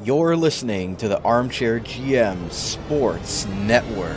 You're listening to the Armchair GM Sports Network.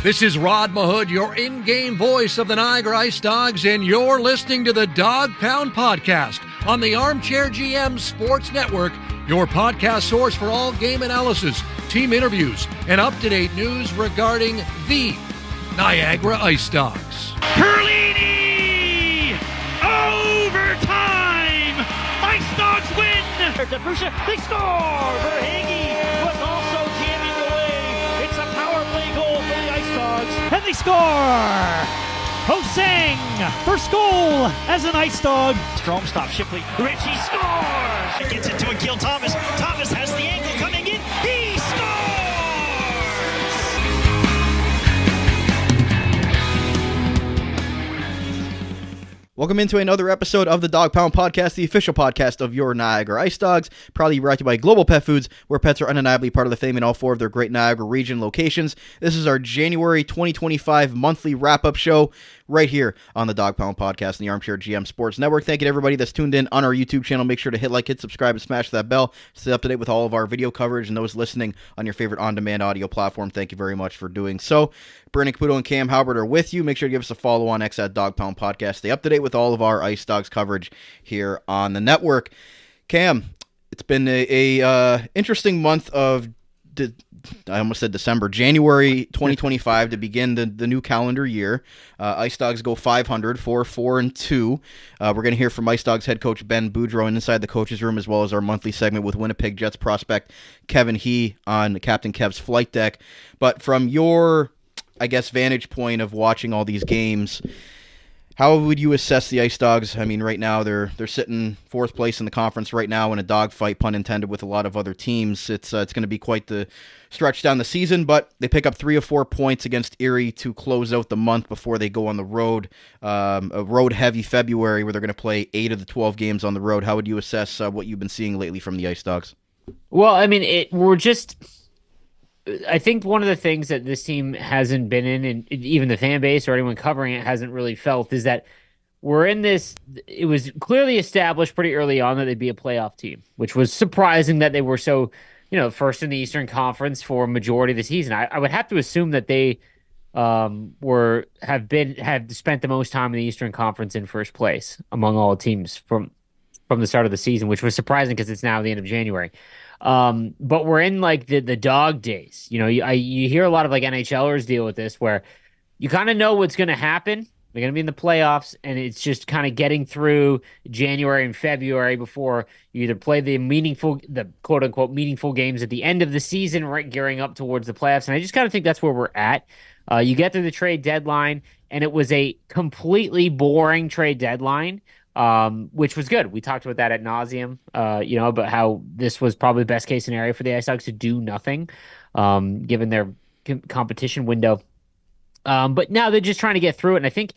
This is Rod Mahood, your in-game voice of the Niagara IceDogs, and you're listening to the Dog Pound Podcast on the Armchair GM Sports Network, your podcast source for all game analysis, team interviews, and up-to-date news regarding the Niagara IceDogs. Perlini! Overtime! IceDogs win! They score! Verhage was also jamming away. It's a power play goal for the IceDogs. And they score! Hosang, first goal as an IceDog. Strom stops Shipley. Richie scores! Gets it to Akil Thomas. Thomas has the angle coming in. He scores! Welcome into another episode of the Dog Pound Podcast, the official podcast of your Niagara IceDogs, proudly brought to you by Global Pet Foods, where pets are undeniably part of the family in all four of their great Niagara region locations. This is our January 2025 monthly wrap-up show right here on the Dog Pound Podcast and the Armchair GM Sports Network. Thank you to everybody that's tuned in on our YouTube channel. Make sure to hit like, hit subscribe, and smash that bell to stay up to date with all of our video coverage, and those listening on your favorite on-demand audio platform. Thank you very much for doing so. Brandon Caputo and Cam Halbert are with you. Make sure to give us a follow on X at Dog Pound Podcast. Stay up to date with all of our IceDogs coverage here on the network. Cam, it's been a interesting month of I almost said December, January 2025 to begin the new calendar year. IceDogs go 500, 4-4-2. We're going to hear from IceDogs head coach Ben Boudreau and inside the coach's room, as well as our monthly segment with Winnipeg Jets prospect Kevin He on Captain Kev's flight deck. But from your, I guess, vantage point of watching all these games, how would you assess the IceDogs? I mean, right now they're sitting fourth place in the conference right now in a dogfight, pun intended, with a lot of other teams. It's going to be quite the stretch down the season, but they pick up 3 or 4 points against Erie to close out the month before they go on the road, a road-heavy February where they're going to play 8 of the 12 games on the road. How would you assess what you've been seeing lately from the IceDogs? Well, I mean, I think one of the things that this team hasn't been in, and even the fan base or anyone covering it hasn't really felt, is that we're in this. It was clearly established pretty early on that they'd be a playoff team, which was surprising that they were so, first in the Eastern Conference for a majority of the season. I would have to assume that they have spent the most time in the Eastern Conference in first place among all teams from the start of the season, which was surprising because it's now the end of January. But we're in like the dog days. You hear a lot of like NHLers deal with this where you kind of know what's going to happen. They're going to be in the playoffs, and it's just kind of getting through January and February before you either play the quote unquote meaningful games at the end of the season, right, gearing up towards the playoffs. And I just kind of think that's where we're at. You get through the trade deadline, and it was a completely boring trade deadline. Which was good. We talked about that ad nauseum, about how this was probably the best case scenario for the IceDogs to do nothing, given their competition window. But now they're just trying to get through it. And I think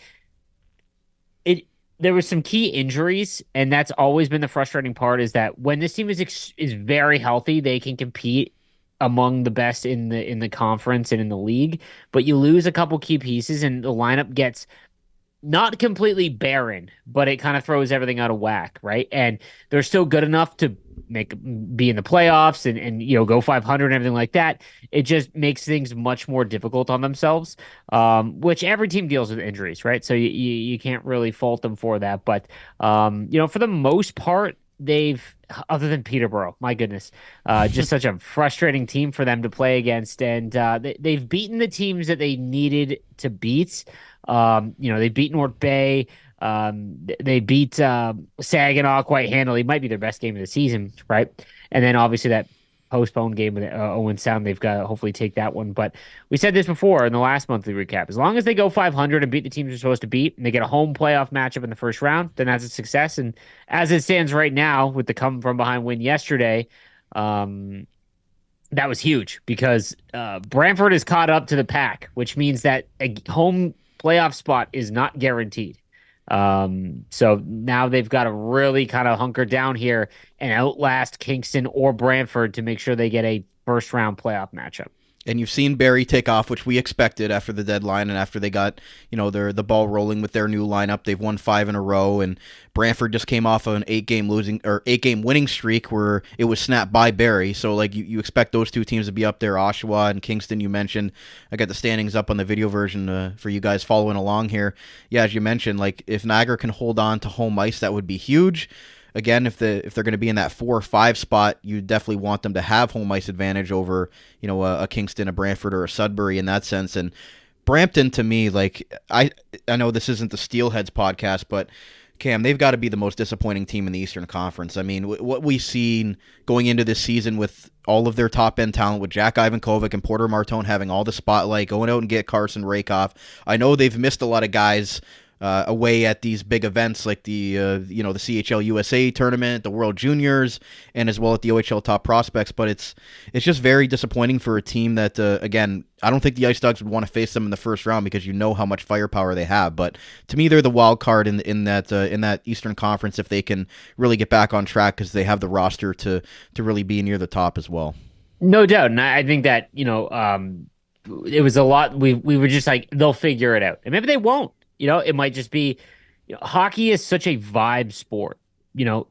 there was some key injuries, and that's always been the frustrating part, is that when this team is very healthy, they can compete among the best in the conference and in the league. But you lose a couple key pieces, and the lineup gets not completely barren, but it kind of throws everything out of whack, right? And they're still good enough to be in the playoffs and go 500 and everything like that. It just makes things much more difficult on themselves, which every team deals with injuries, right? So you can't really fault them for that. But for the most part, other than Peterborough, my goodness, just such a frustrating team for them to play against, and they've beaten the teams that they needed to beat. They beat North Bay. They beat Saginaw quite handily. It might be their best game of the season, right? And then obviously that postponed game with Owen Sound, they've got to hopefully take that one. But we said this before in the last monthly recap. As long as they go 500 and beat the teams they're supposed to beat, and they get a home playoff matchup in the first round, then that's a success. And as it stands right now, with the come from behind win yesterday, that was huge because Brantford is caught up to the pack, which means that a home playoff spot is not guaranteed. So now they've got to really kind of hunker down here and outlast Kingston or Brantford to make sure they get a first round playoff matchup. And you've seen Barrie take off, which we expected after the deadline and after they got, the ball rolling with their new lineup. They've won 5 in a row, and Brantford just came off of an 8-game winning streak where it was snapped by Barrie. So like you expect those two teams to be up there. Oshawa and Kingston, you mentioned. I got the standings up on the video version for you guys following along here. Yeah, as you mentioned, like if Niagara can hold on to home ice, that would be huge. Again, if they're going to be in that 4 or 5 spot, you definitely want them to have home ice advantage over, a Kingston, a Brantford, or a Sudbury in that sense. And Brampton, to me, like I know this isn't the Steelheads podcast, but Cam, they've got to be the most disappointing team in the Eastern Conference. I mean, what we've seen going into this season with all of their top-end talent, with Jack Ivankovic and Porter Martone having all the spotlight, going out and get Carson Rakoff. I know they've missed a lot of guys away at these big events like the CHL USA tournament, the World Juniors, and as well at the OHL Top Prospects. But it's just very disappointing for a team that, again, I don't think the IceDogs would want to face them in the first round because you know how much firepower they have. But to me, they're the wild card in that Eastern Conference if they can really get back on track because they have the roster to really be near the top as well. No doubt, and I think that it was a lot. We were just like they'll figure it out, and maybe they won't. It might just be hockey is such a vibe sport.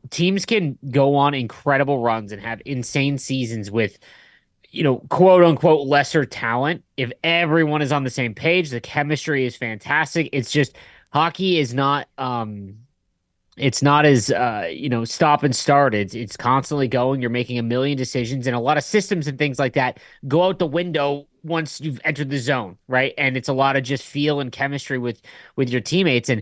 Teams can go on incredible runs and have insane seasons with, quote unquote, lesser talent. If everyone is on the same page, the chemistry is fantastic. It's just hockey is not, it's not as, stop and start. It's constantly going. You're making a million decisions and a lot of systems and things like that go out the window once you've entered the zone, right? And it's a lot of just feel and chemistry with your teammates. And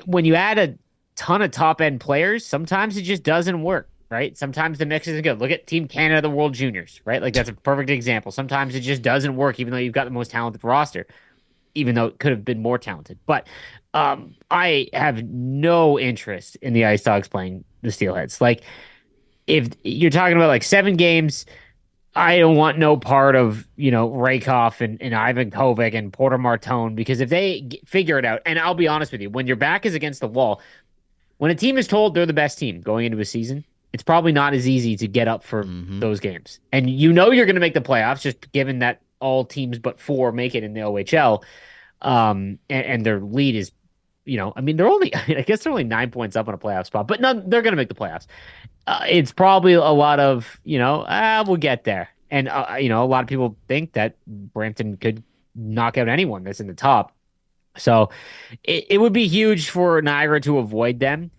when you add a ton of top end players, sometimes it just doesn't work, right? Sometimes the mix isn't good. Look at Team Canada, the World Juniors, right? Like that's a perfect example. Sometimes it just doesn't work, even though you've got the most talented roster, even though it could have been more talented. But I have no interest in the IceDogs playing the Steelheads. Like if you're talking about like 7 games, I don't want no part of, Rakoff and Ivan Kovic and Porter Martone, because if they figure it out, and I'll be honest with you, when your back is against the wall, when a team is told they're the best team going into a season, it's probably not as easy to get up for those games. And you're going to make the playoffs, just given that all teams but 4 make it in the OHL. And their lead is, they're only, I guess they're only 9 points up on a playoff spot, but they're going to make the playoffs. It's probably a lot of, we'll get there. And, a lot of people think that Brampton could knock out anyone that's in the top. So it would be huge for Niagara to avoid them.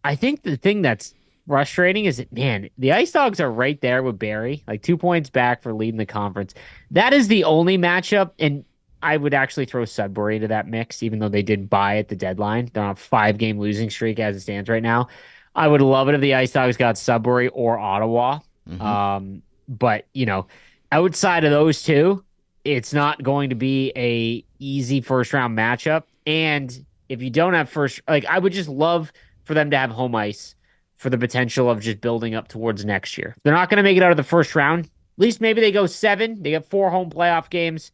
I think the thing that's frustrating is that, man, the IceDogs are right there with Barrie, like 2 points back for leading the conference. That is the only matchup. And I would actually throw Sudbury into that mix, even though they did buy at the deadline. They're on a 5-game losing streak as it stands right now. I would love it if the IceDogs got Sudbury or Ottawa. But, outside of those two, it's not going to be a easy first round matchup. And if you don't have I would just love for them to have home ice for the potential of just building up towards next year. If they're not going to make it out of the first round, at least maybe they go 7. They get 4 home playoff games.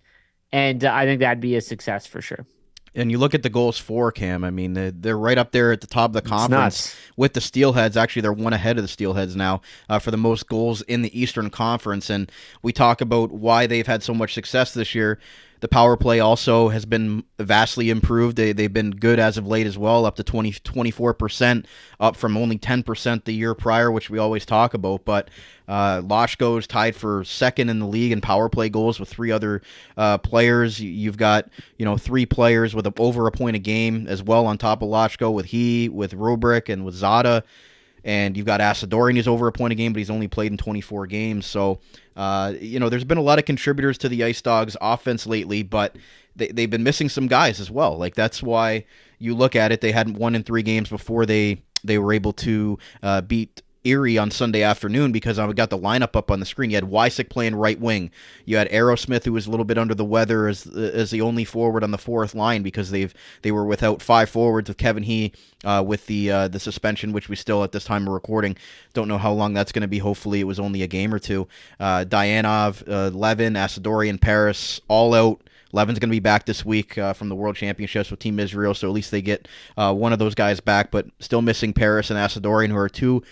And I think that'd be a success for sure. And you look at the goals for, Cam, I mean, they're right up there at the top of the conference with the Steelheads. Actually, they're 1 ahead of the Steelheads now for the most goals in the Eastern Conference. And we talk about why they've had so much success this year. The power play also has been vastly improved. They've been good as of late as well, up to 24%, up from only 10% the year prior, which we always talk about. But Loshko's tied for second in the league in power play goals with 3 other players. You've got 3 players with over a point a game as well on top of Loshko, with Robrick and with Zada. And you've got Asadorian, who's over a point a game, but he's only played in 24 games. So, there's been a lot of contributors to the IceDogs offense lately, but they've been missing some guys as well. Like, that's why you look at it. They hadn't won in 3 games before they were able to beat Erie on Sunday afternoon because I got the lineup up on the screen. You had Wysick playing right wing. You had Aerosmith, who was a little bit under the weather as the only forward on the fourth line because they were without 5 forwards with Kevin He with the suspension, which we still at this time of recording don't know how long that's going to be. Hopefully it was only a game or two. Dianov, Levin, Asadorian, Paris, all out. Levin's going to be back this week from the World Championships with Team Israel, so at least they get one of those guys back, but still missing Paris and Asadorian, who are two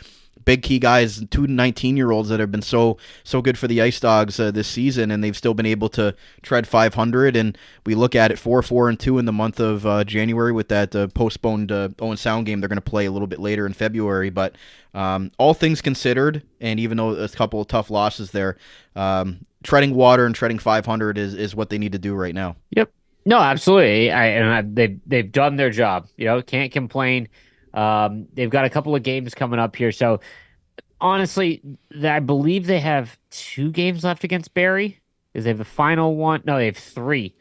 big key guys, two 19-year-olds that have been so good for the IceDogs this season, and they've still been able to tread 500. And we look at it 4-4-2 in the month of January with that postponed Owen Sound game they're going to play a little bit later in February. But all things considered, and even though a couple of tough losses there, treading water and treading 500 is what they need to do right now. Yep. No, absolutely. They've done their job. Can't complain. They've got a couple of games coming up here. So honestly, I believe they have 2 games left against Barrie. Is they have the final one? No, they have 3.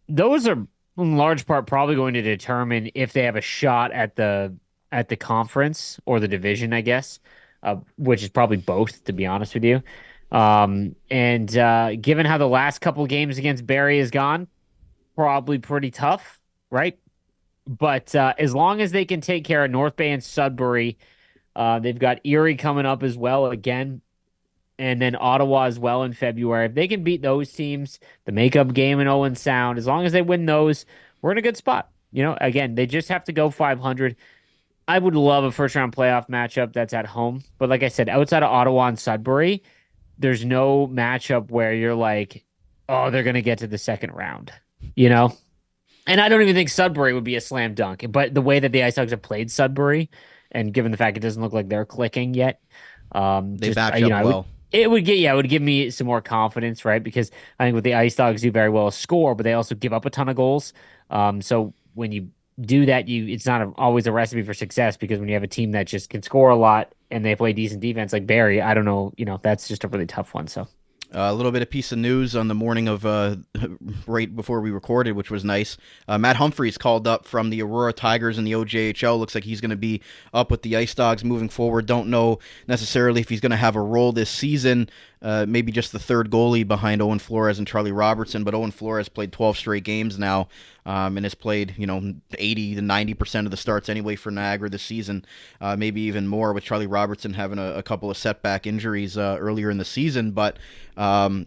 Those are in large part probably going to determine if they have a shot at the conference or the division, I guess, which is probably both, to be honest with you. And given how the last couple of games against Barrie has gone, probably pretty tough, right? But as long as they can take care of North Bay and Sudbury, they've got Erie coming up as well again, and then Ottawa as well in February. If they can beat those teams, the makeup game in Owen Sound, as long as they win those, we're in a good spot. Again, they just have to go 500. I would love a first-round playoff matchup that's at home. But like I said, outside of Ottawa and Sudbury, there's no matchup where you're like, oh, they're going to get to the second round, And I don't even think Sudbury would be a slam dunk. But the way that the IceDogs have played Sudbury, and given the fact it doesn't look like they're clicking yet, they match up well. It would give me some more confidence, right? Because I think what the IceDogs do very well is score, but they also give up a ton of goals. So when you do that, it's not always a recipe for success, because when you have a team that just can score a lot and they play decent defense like Barrie, I don't know, that's just a really tough one. So. A little bit of piece of news on the morning of right before we recorded, which was nice. Matt Humphreys called up from the Aurora Tigers in the OJHL. Looks like he's going to be up with the IceDogs moving forward. Don't know necessarily if he's going to have a role this season. Maybe just the third goalie behind Owen Flores and Charlie Robertson, but Owen Flores played 12 straight games now, and has played 80 to 90% of the starts anyway for Niagara this season, maybe even more with Charlie Robertson having a couple of setback injuries earlier in the season. But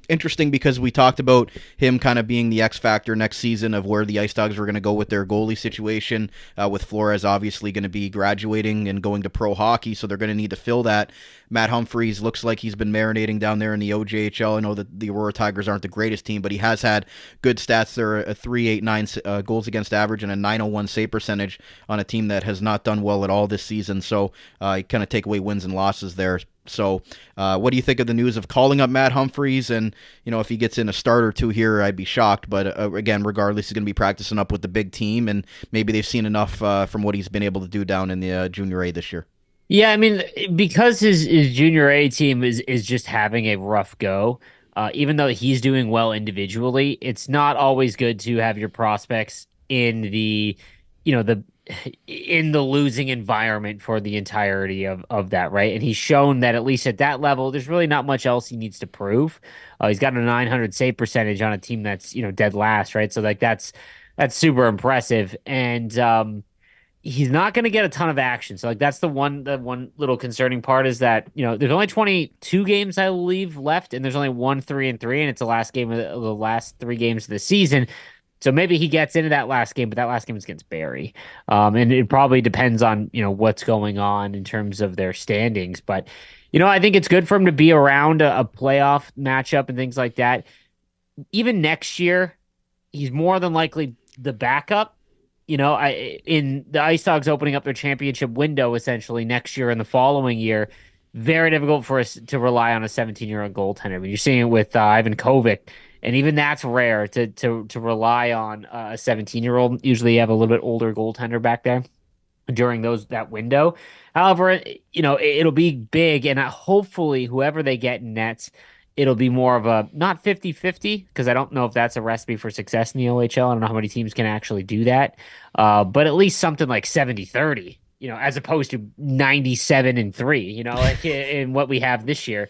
interesting, because we talked about him kind of being the X factor next season of where the IceDogs were going to go with their goalie situation, with Flores obviously going to be graduating and going to pro hockey, so they're going to need to fill that. Matt Humphreys looks like he's been marinating down there in the OJHL. I know that the Aurora Tigers aren't the greatest team, but he has had good stats there, a 3.89 goals against average and a 901 save percentage on a team that has not done well at all this season. So you kind of take away wins and losses there. So what do you think of the news of calling up Matt Humphreys? And, if he gets in a start or two here, I'd be shocked. But again, regardless, he's going to be practicing up with the big team, and maybe they've seen enough from what he's been able to do down in the Junior A this year. Yeah, I mean, because his Junior A team is just having a rough go, even though he's doing well individually, it's not always good to have your prospects in the losing environment for the entirety of that, right? And he's shown that at least at that level, there's really not much else he needs to prove. He's got a 900 save percentage on a team that's, dead last, right? So that's super impressive. And he's not going to get a ton of action. So that's the one little concerning part is that, there's only 22 games, I believe, left, and there's only 1-3-3, and it's the last game of the last 3 games of the season. So maybe he gets into that last game, but that last game is against Barrie. And it probably depends on, what's going on in terms of their standings. But, I think it's good for him to be around a playoff matchup and things like that. Even next year, he's more than likely the backup. In the IceDogs opening up their championship window essentially next year and the following year, very difficult for us to rely on a 17-year-old goaltender. I mean, you're seeing it with Ivan Kovic, and even that's rare to rely on a 17-year-old. Usually you have a little bit older goaltender back there during that window. However, it'll be big, and hopefully whoever they get in nets, it'll be more of a not 50-50, because I don't know if that's a recipe for success in the OHL. I don't know how many teams can actually do that. But at least something like 70-30, as opposed to 97-3, like in what we have this year.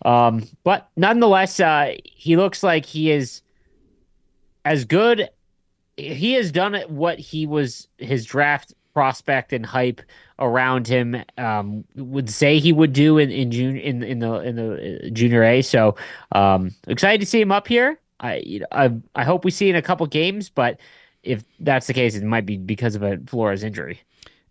But nonetheless, he looks like he is as good. He has done what he was, his draft prospect and hype around him would say he would do in June in the junior A. So excited to see him up here. I hope we see in a couple games, but if that's the case, it might be because of a Flores injury.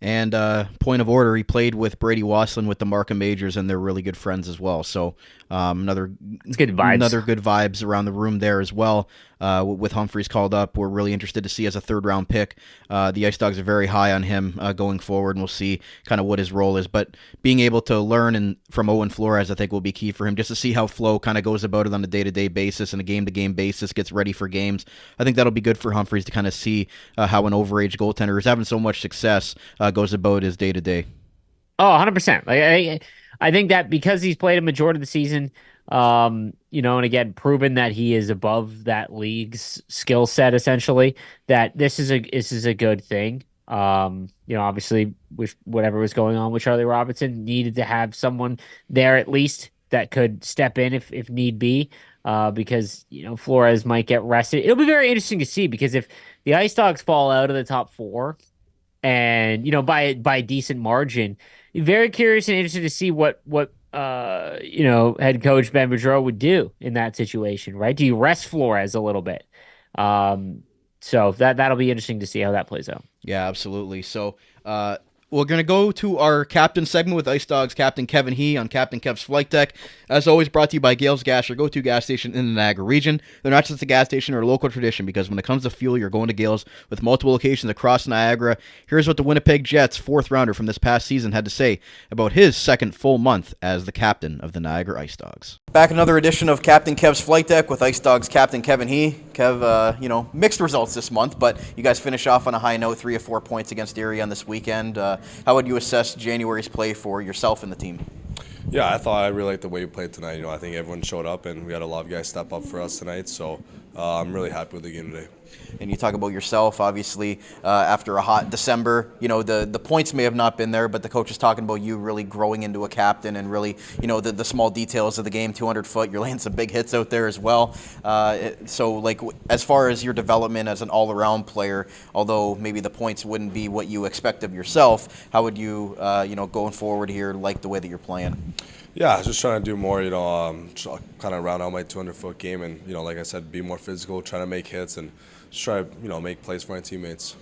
And point of order, he played with Brady Wasslin with the Markham Majors, and they're really good friends as well. So it's good vibes. Another good vibes around the room there as well. With Humphreys called up, we're really interested to see as a third-round pick. The IceDogs are very high on him going forward, and we'll see kind of what his role is. But being able to learn from Owen Flores, I think, will be key for him, just to see how Flo kind of goes about it on a day-to-day basis and a game-to-game basis, gets ready for games. I think that'll be good for Humphreys to kind of see how an overage goaltender who's having so much success goes about his day-to-day. Oh, 100%. Like I think that because he's played a majority of the season, and again, proven that he is above that league's skill set, essentially, that this is a good thing. Obviously, with whatever was going on with Charlie Robinson, needed to have someone there at least that could step in if need be, because Flores might get rested. It'll be very interesting to see, because if the IceDogs fall out of the top four, and by a decent margin, very curious and interested to see what head coach Ben Boudreau would do in that situation, right? Do you rest Flores a little bit? So that'll be interesting to see how that plays out. Yeah, absolutely. So we're going to go to our captain segment with IceDogs captain Kevin He on Captain Kev's Flight Deck. As always, brought to you by Gales Gas, your go-to gas station in the Niagara region. They're not just a gas station or a local tradition, because when it comes to fuel, you're going to Gales with multiple locations across Niagara. Here's what the Winnipeg Jets fourth-rounder from this past season had to say about his second full month as the captain of the Niagara IceDogs. Back another edition of Captain Kev's Flight Deck with IceDogs captain Kevin He. Kev, mixed results this month, but you guys finish off on a high note, 3 of 4 points against Erie on this weekend. How would you assess January's play for yourself and the team? Yeah, I really liked the way we played tonight. I think everyone showed up, and we had a lot of guys step up for us tonight. So I'm really happy with the game today. And you talk about yourself, obviously, after a hot December. The points may have not been there, but the coach is talking about you really growing into a captain and really, the small details of the game, 200 foot, you're laying some big hits out there as well. So, as far as your development as an all-around player, although maybe the points wouldn't be what you expect of yourself, how would you, going forward here, like the way that you're playing? Yeah, just trying to do more, kind of round out my 200-foot game and, like I said, be more physical, trying to make hits and just try to, make plays for my teammates.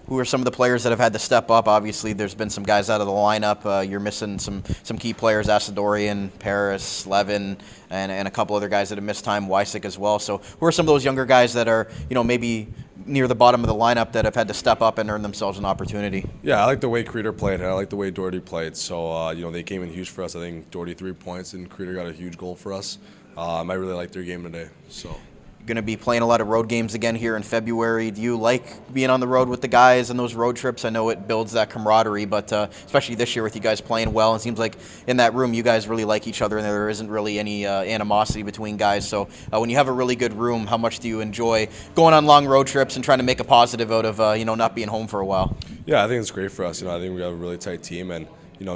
Who are some of the players that have had to step up? Obviously, there's been some guys out of the lineup. You're missing some key players, Asadorian, Paris, Levin, and a couple other guys that have missed time, Wysick as well. So who are some of those younger guys that are, maybe near the bottom of the lineup that have had to step up and earn themselves an opportunity? Yeah, I like the way Creeder played, and I like the way Doherty played. So, they came in huge for us. I think Doherty 3 points, and Creeder got a huge goal for us. I really liked their game today. So. Going to be playing a lot of road games again here in February. Do you like being on the road with the guys and those road trips? I know it builds that camaraderie, but especially this year with you guys playing well, it seems like in that room you guys really like each other and there isn't really any animosity between guys. So when you have a really good room, how much do you enjoy going on long road trips and trying to make a positive out of not being home for a while? Yeah, I think it's great for us. I think we have a really tight team, and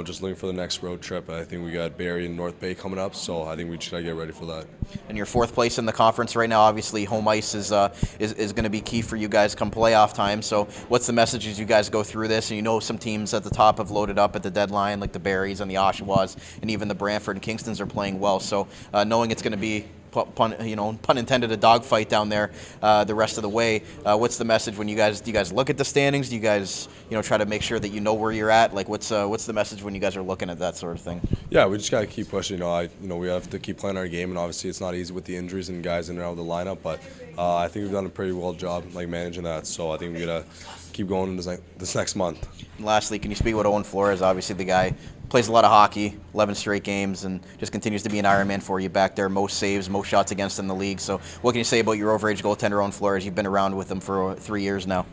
just looking for the next road trip. I think we got Barrie and North Bay coming up, so I think we should get ready for that. And you're fourth place in the conference right now. Obviously, home ice is going to be key for you guys come playoff time. So what's the message as you guys go through this? And some teams at the top have loaded up at the deadline, like the Barries and the Oshawas, and even the Brantford and Kingstons are playing well. So knowing it's going to be pun intended, a dogfight down there the rest of the way. What's the message when do you guys look at the standings? Do you guys try to make sure that you know where you're at? Like what's the message when you guys are looking at that sort of thing? Yeah, we just gotta keep pushing. We have to keep playing our game, and obviously it's not easy with the injuries and guys in and out of the lineup. But I think we've done a pretty well job managing that. So I think we gotta keep going in this next month. And lastly, can you speak about Owen Flores? Obviously, the guy plays a lot of hockey, 11 straight games, and just continues to be an Ironman for you back there. Most saves, most shots against in the league. So what can you say about your overage goaltender, Owen Flores? You've been around with him for 3 years now.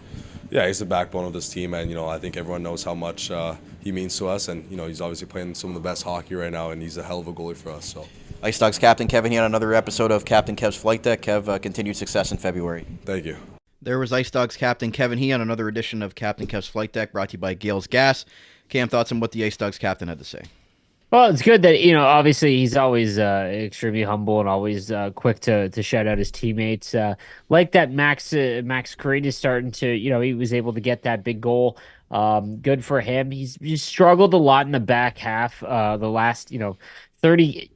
Yeah, he's the backbone of this team, and I think everyone knows how much he means to us. And he's obviously playing some of the best hockey right now, and he's a hell of a goalie for us. So, IceDogs captain Kevin here on another episode of Captain Kev's Flight Deck. Kev, continued success in February. Thank you. There was Ice Dogs captain Kevin He on another edition of Captain Kev's Flight Deck, brought to you by Gales Gas. Cam, thoughts on what the Ice Dogs captain had to say? Well, it's good that, obviously he's always extremely humble and always quick to shout out his teammates. Like that Max Creed is starting to, he was able to get that big goal. Good for him. He's struggled a lot in the back half. The last, 30,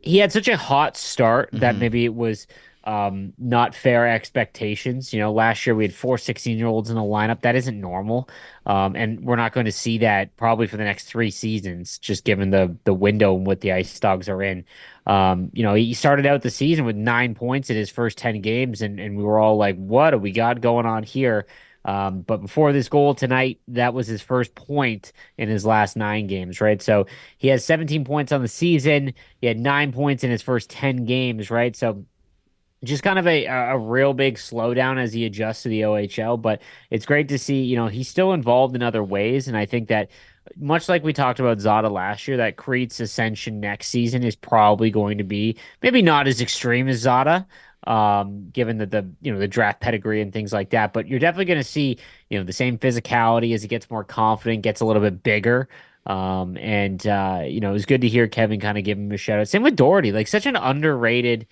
he had such a hot start that maybe it was not fair expectations. Last year we had 4 16-year-olds in the lineup. That isn't normal. And we're not going to see that probably for the next 3 seasons, just given the window and what the Ice Dogs are in. He started out the season with 9 points in his first 10 games, and we were all like, what do we got going on here? But before this goal tonight, that was his first point in his last 9 games, right? So he has 17 points on the season. He had 9 points in his first 10 games, right? So just kind of a real big slowdown as he adjusts to the OHL, but it's great to see, he's still involved in other ways. And I think that much like we talked about Zada last year, that Crete's ascension next season is probably going to be maybe not as extreme as Zada, given that the draft pedigree and things like that, but you're definitely going to see, the same physicality as he gets more confident, gets a little bit bigger. It was good to hear Kevin kind of give him a shout out. Same with Doherty, like such an underrated,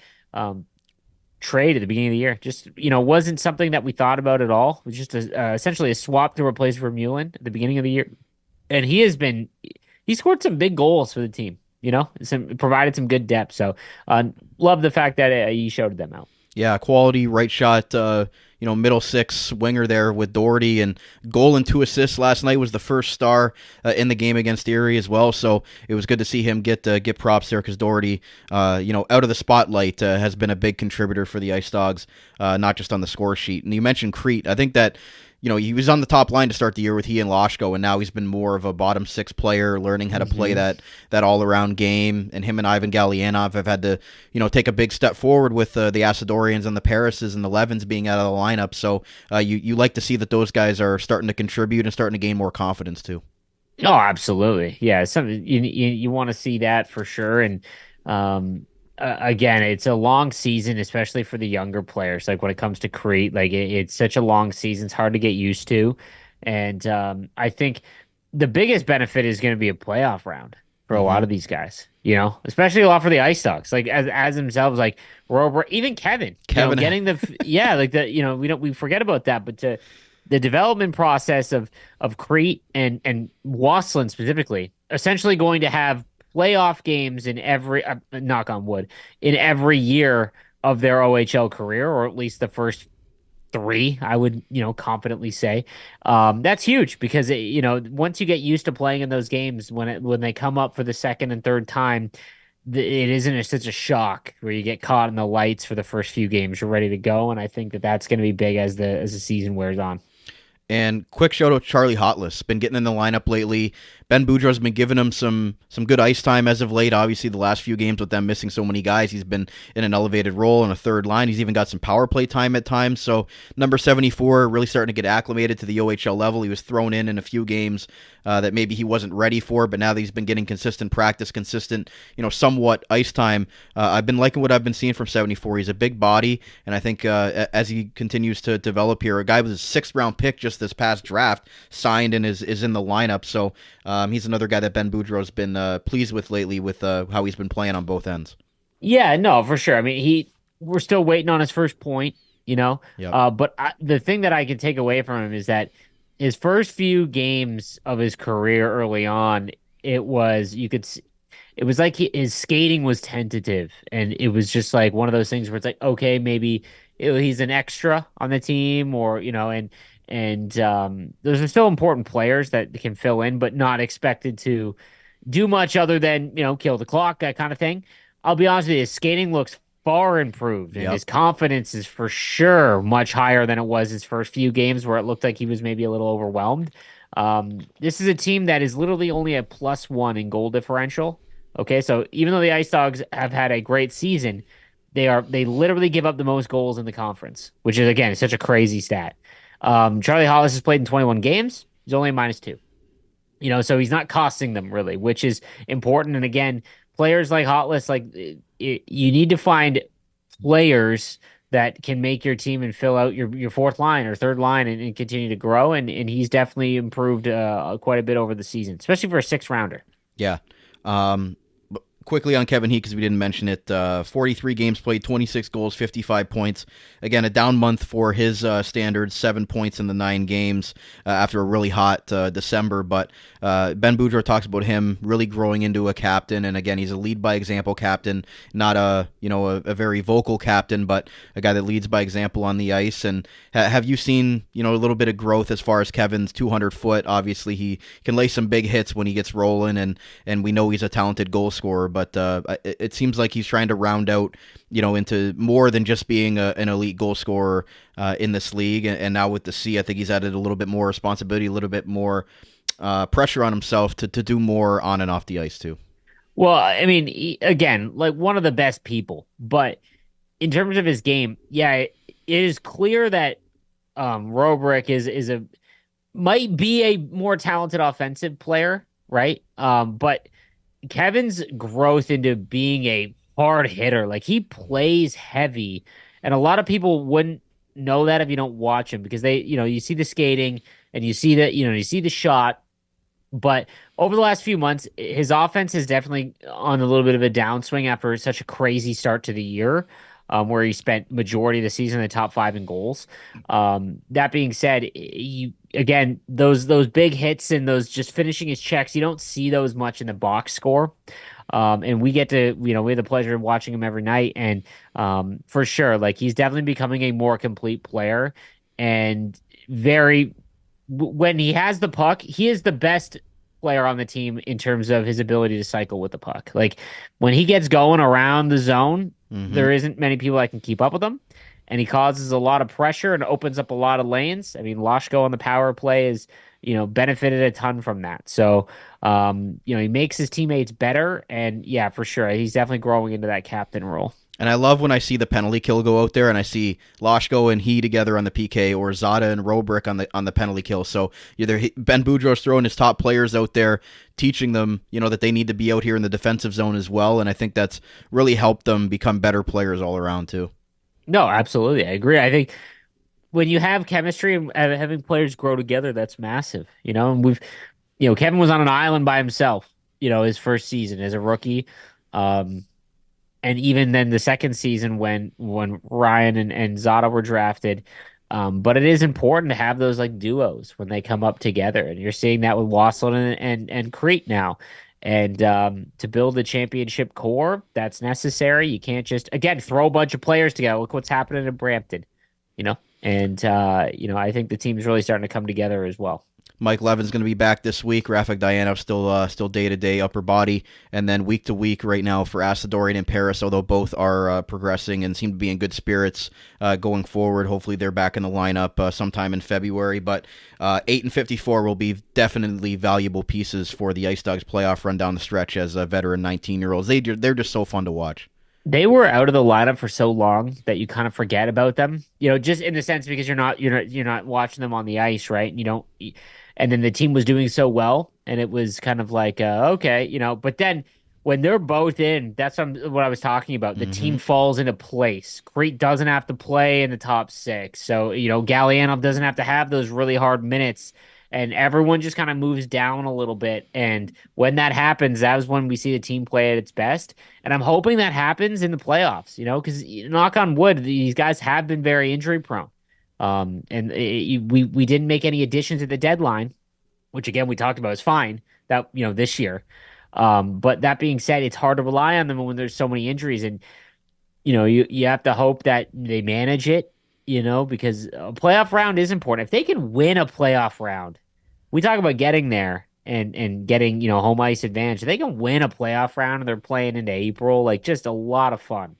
trade at the beginning of the year. Just, wasn't something that we thought about at all. It was just essentially a swap to replace Vermeulen at the beginning of the year. And he scored some big goals for the team, provided some good depth. So love the fact that he showed them out. Yeah, quality right shot, middle six winger there with Doherty, and goal and 2 assists last night. Was the first star in the game against Erie as well. So it was good to see him get props there, because Doherty, out of the spotlight, has been a big contributor for the Ice Dogs, not just on the score sheet. And you mentioned Crete. I think that he was on the top line to start the year with he and Loshko, and now he's been more of a bottom 6 player, learning how to play that all-around game. And him and Ivan Galyanov have had to, take a big step forward with the Asadorians and the Parises and the Levins being out of the lineup. So you like to see that those guys are starting to contribute and starting to gain more confidence too. Oh, absolutely. Yeah, something you want to see that for sure. And again, it's a long season, especially for the younger players. Like when it comes to Crete, like it's such a long season; it's hard to get used to. And I think the biggest benefit is going to be a playoff round for a lot of these guys. Especially a lot for the Ice Dogs, like as themselves, like we're even Kevin, getting we forget about that, but the development process of Crete and Wasslin specifically, essentially going to have playoff games in every knock on wood in every year of their OHL career, or at least the first 3, I would confidently say. That's huge, because once you get used to playing in those games, when they come up for the second and third time, it isn't such a shock where you get caught in the lights for the first few games. You're ready to go, and I think that that's going to be big as the season wears on. And quick shout out to Charlie Hotless. Been getting in the lineup lately. Ben Boudreau's been giving him some good ice time as of late. Obviously, the last few games with them missing so many guys, he's been in an elevated role in a third line. He's even got some power play time at times. So number 74 really starting to get acclimated to the OHL level. He was thrown in a few games that maybe he wasn't ready for, but now that he's been getting consistent practice, consistent, somewhat ice time, I've been liking what I've been seeing from 74. He's a big body, and I think as he continues to develop here, a guy with a 6th round pick just this past draft signed and is in the lineup. So he's another guy that Ben Boudreau's been pleased with lately with how he's been playing on both ends. Yeah, no, for sure. I mean, we're still waiting on his first point, Yep. But the thing that I can take away from him is that his first few games of his career early on, it was like his skating was tentative, and it was just like one of those things where it's like, okay, maybe he's an extra on the team, or and those are still important players that can fill in, but not expected to do much other than kill the clock, that kind of thing. I'll be honest with you, his skating looks far improved, and his confidence is for sure much higher than it was his first few games, where it looked like he was maybe a little overwhelmed. This is a team that is literally only a +1 in goal differential. Okay, so even though the Ice Dogs have had a great season, they literally give up the most goals in the conference, which is, again, such a crazy stat. Charlie Hollis has played in 21 games. He's only a -2. So he's not costing them really, which is important. And again, players like Hotless, like you need to find players that can make your team and fill out your fourth line or third line and continue to grow. And he's definitely improved quite a bit over the season, especially for a 6-rounder. Yeah. Quickly on Kevin Heat, because we didn't mention it, 43 games played, 26 goals, 55 points. Again, a down month for his standards, 7 points in the 9 games after a really hot December. But Ben Boudreau talks about him really growing into a captain. And again, he's a lead by example captain, not a very vocal captain, but a guy that leads by example on the ice. And have you seen, a little bit of growth as far as Kevin's 200 foot? Obviously, he can lay some big hits when he gets rolling, and we know he's a talented goal scorer. But it seems like he's trying to round out, into more than just being an elite goal scorer in this league. And now with the C, I think he's added a little bit more responsibility, a little bit more pressure on himself to do more on and off the ice too. Well, I mean, again, like one of the best people, but in terms of his game, yeah, it is clear that Robrick might be a more talented offensive player, right? But Kevin's growth into being a hard hitter, like he plays heavy, and a lot of people wouldn't know that if you don't watch him, because you see the skating and you see that, you see the shot. But over the last few months, his offense is definitely on a little bit of a downswing after such a crazy start to the year, where he spent majority of the season in the top 5 in goals. That being said, again, those big hits and those just finishing his checks, you don't see those much in the box score. And we get to, we have the pleasure of watching him every night. And for sure, like he's definitely becoming a more complete player, and when he has the puck, he is the best player on the team in terms of his ability to cycle with the puck. Like when he gets going around the zone, there isn't many people that can keep up with him, and he causes a lot of pressure and opens up a lot of lanes. I mean, Lashko on the power play is, benefited a ton from that. So, he makes his teammates better, and yeah, for sure, he's definitely growing into that captain role. And I love when I see the penalty kill go out there, and I see Lashko and he together on the PK, or Zada and Robrick on the penalty kill. So either Ben Boudreau's throwing his top players out there, teaching them, that they need to be out here in the defensive zone as well. And I think that's really helped them become better players all around too. No, absolutely, I agree. I think when you have chemistry and having players grow together, that's massive. And Kevin was on an island by himself, his first season as a rookie. And even then the second season when Ryan and Zada were drafted. But it is important to have those like duos when they come up together. And you're seeing that with Wassel and Crete now. And to build a championship core, that's necessary. You can't just, again, throw a bunch of players together. Look what's happening in Brampton, And, I think the team's really starting to come together as well. Mike Levin's going to be back this week. Rafik Dayanov still day-to-day upper body. And then week-to-week right now for Asadorian and Paris, although both are progressing and seem to be in good spirits going forward. Hopefully they're back in the lineup sometime in February. But 8 and 54 will be definitely valuable pieces for the IceDogs playoff run down the stretch as veteran 19-year-olds. They're just so fun to watch. They were out of the lineup for so long that you kind of forget about them, just in the sense because you're not watching them on the ice, right? And and then the team was doing so well, and it was kind of like, okay, but then when they're both in, that's what I was talking about. The team falls into place. Crete doesn't have to play in the top 6. So, Gallianov doesn't have to have those really hard minutes, and everyone just kind of moves down a little bit. And when that happens, that was when we see the team play at its best. And I'm hoping that happens in the playoffs, because knock on wood, these guys have been very injury prone. And we didn't make any additions at the deadline, which again, we talked about is fine that, this year. But that being said, it's hard to rely on them when there's so many injuries, and, you have to hope that they manage it, because a playoff round is important. If they can win a playoff round, we talk about getting there and getting, home ice advantage. If they can win a playoff round and they're playing into April, like just a lot of fun.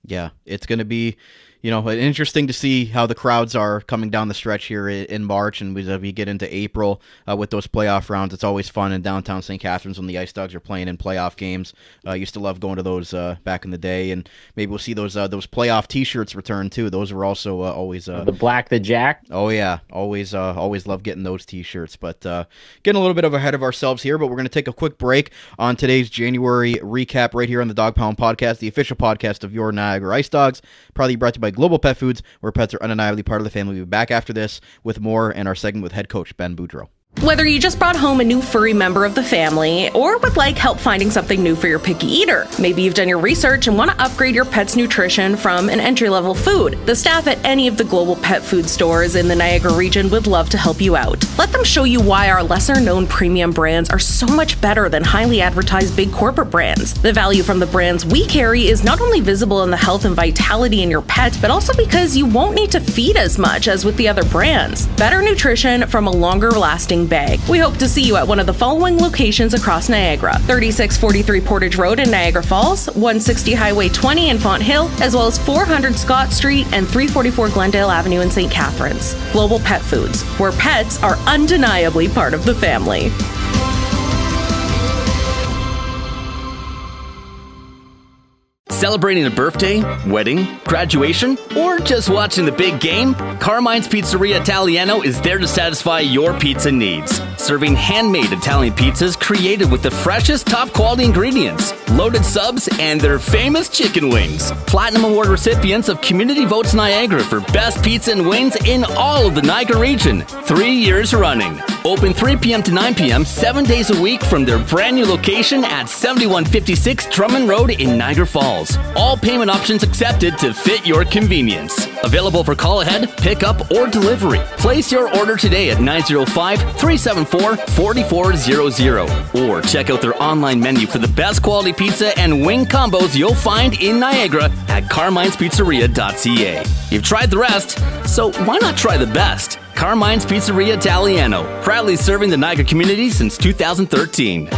Yeah, it's going to be, interesting to see how the crowds are coming down the stretch here in March, and as we get into April with those playoff rounds. It's always fun in downtown St. Catharines when the IceDogs are playing in playoff games. Used to love going to those back in the day, and maybe we'll see those playoff T-shirts return too. Those were also always the black, the Jack. Oh yeah, always love getting those T-shirts. But getting a little bit ahead of ourselves here, but we're going to take a quick break on today's January recap right here on the Dog Pound Podcast, the official podcast of your Niagara IceDogs, proudly brought to you by by Global Pet Foods, where pets are undeniably part of the family. We'll be back after this with more and our segment with head coach Ben Boudreau. Whether you just brought home a new furry member of the family or would like help finding something new for your picky eater, maybe you've done your research and want to upgrade your pet's nutrition from an entry-level food, the staff at any of the Global Pet Food stores in the Niagara region would love to help you out. Let them show you why our lesser-known premium brands are so much better than highly advertised big corporate brands. The value from the brands we carry is not only visible in the health and vitality in your pet, but also because you won't need to feed as much as with the other brands. Better nutrition from a longer-lasting bag. We hope to see you at one of the following locations across Niagara: 3643 Portage Road in Niagara Falls, 160 Highway 20 in Font Hill, as well as 400 Scott Street and 344 Glendale Avenue in St. Catharines. Global Pet Foods, where pets are undeniably part of the family. Celebrating a birthday, wedding, graduation, or just watching the big game? Carmine's Pizzeria Italiano is there to satisfy your pizza needs. Serving handmade Italian pizzas created with the freshest, top-quality ingredients, loaded subs, and their famous chicken wings. Platinum Award recipients of Community Votes Niagara for Best Pizza and Wings in all of the Niagara region. 3 years running. Open 3 p.m. to 9 p.m. 7 days a week from their brand new location at 7156 Drummond Road in Niagara Falls. All payment options accepted to fit your convenience. Available for call ahead, pickup, or delivery. Place your order today at 905-374-4400 or check out their online menu for the best quality pizza and wing combos you'll find in Niagara at carmine'spizzeria.ca. You've tried the rest, so why not try the best? Carmine's Pizzeria Italiano, proudly serving the Niagara community since 2013.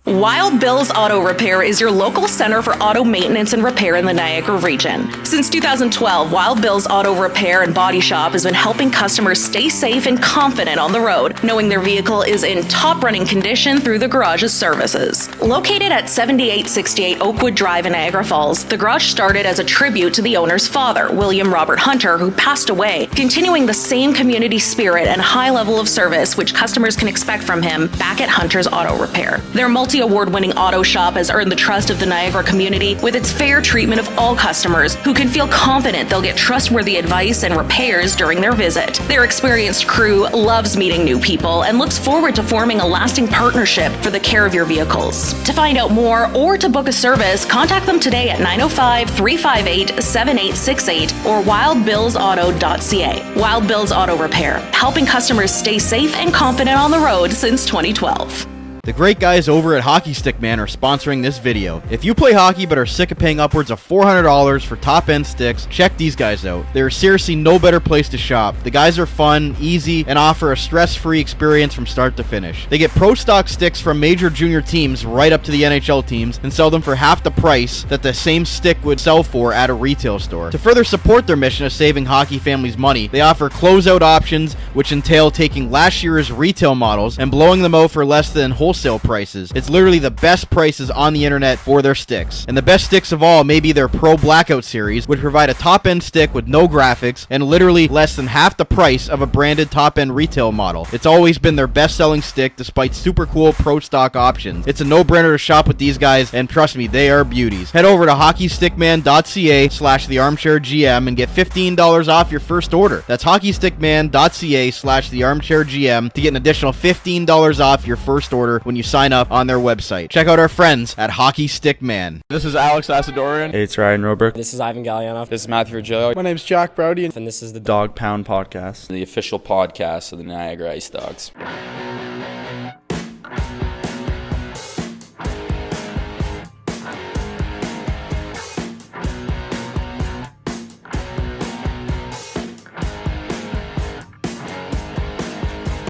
Wild Bill's Auto Repair is your local center for auto maintenance and repair in the Niagara region. Since 2012, Wild Bill's Auto Repair and Body Shop has been helping customers stay safe and confident on the road, knowing their vehicle is in top running condition through the garage's services. Located at 7868 Oakwood Drive in Niagara Falls, the garage started as a tribute to the owner's father, William Robert Hunter, who passed away, continuing the same community spirit and high level of service which customers can expect from him back at Hunter's Auto Repair. Their multi-award-winning auto shop has earned the trust of the Niagara community with its fair treatment of all customers who can feel confident they'll get trustworthy advice and repairs during their visit. Their experienced crew loves meeting new people and looks forward to forming a lasting partnership for the care of your vehicles. To find out more or to book a service, contact them today at 905-358-7868 or wildbillsauto.ca. Wild Bill's Auto Repair, helping customers stay safe and confident on the road since 2012. The great guys over at Hockey Stick Man are sponsoring this video. If you play hockey but are sick of paying upwards of $400 for top-end sticks, check these guys out. There's seriously no better place to shop. The guys are fun, easy, and offer a stress-free experience from start to finish. They get pro stock sticks from major junior teams right up to the NHL teams and sell them for half the price that the same stick would sell for at a retail store. To further support their mission of saving hockey families money, they offer closeout options, which entail taking last year's retail models and blowing them out for less than wholesale prices. It's literally the best prices on the internet for their sticks. And the best sticks of all may be their Pro Blackout series, which provide a top-end stick with no graphics and literally less than half the price of a branded top-end retail model. It's always been their best-selling stick despite super cool pro stock options. It's a no-brainer to shop with these guys, and trust me, they are beauties. Head over to hockeystickman.ca/thearmchairgm and get $15 off your first order. That's hockeystickman.ca/thearmchairgm to get an additional $15 off your first order when you sign up on their website. Check out our friends at Hockey Stick Man. This is Alex Asadorian. Hey, it's Ryan Roberg. This is Ivan Galliano. This is Matthew Virgilio. My name's Jack Brody. And this is the Dog Pound Podcast, the official podcast of the Niagara IceDogs.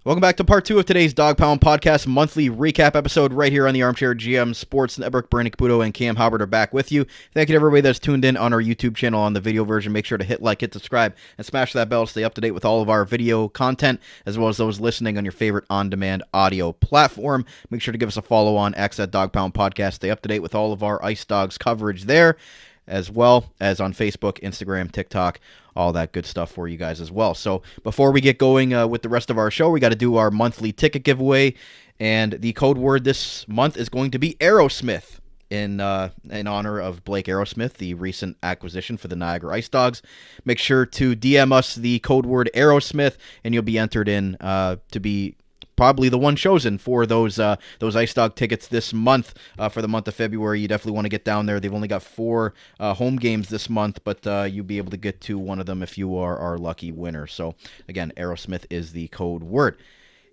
Welcome back to part 2 of today's Dog Pound Podcast monthly recap episode right here on the Armchair GM Sports Network. Brandon Caputo and Cam Halbert are back with you. Thank you to everybody that's tuned in on our YouTube channel on the video version. Make sure to hit like, hit subscribe, and smash that bell to stay up to date with all of our video content, as well as those listening on your favorite on-demand audio platform. Make sure to give us a follow on X at Dog Pound Podcast. Stay up to date with all of our IceDogs coverage there, as well as on Facebook, Instagram, TikTok, all that good stuff for you guys as well. So before we get going with the rest of our show, we got to do our monthly ticket giveaway, and the code word this month is going to be Aerosmith. in honor of Blake Aerosmith, the recent acquisition for the Niagara IceDogs. Make sure to DM us the code word Aerosmith, and you'll be entered in to be probably the one chosen for those Ice Dog tickets this month, for the month of February. You definitely want to get down there. They've only got 4 home games this month, but you'll be able to get to one of them if you are our lucky winner. So again, Aerosmith is the code word.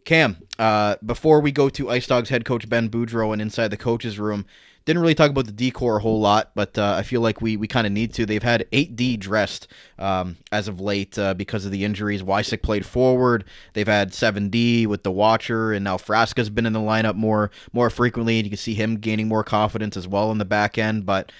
Cam, before we go to Ice Dogs head coach Ben Boudreau and inside the coach's room, didn't really talk about the D-core a whole lot, but I feel like we kind of need to. They've had 8D dressed as of late because of the injuries. Wysick played forward. They've had 7D with the Watcher, and now Frasca's been in the lineup more frequently, and you can see him gaining more confidence as well in the back end. But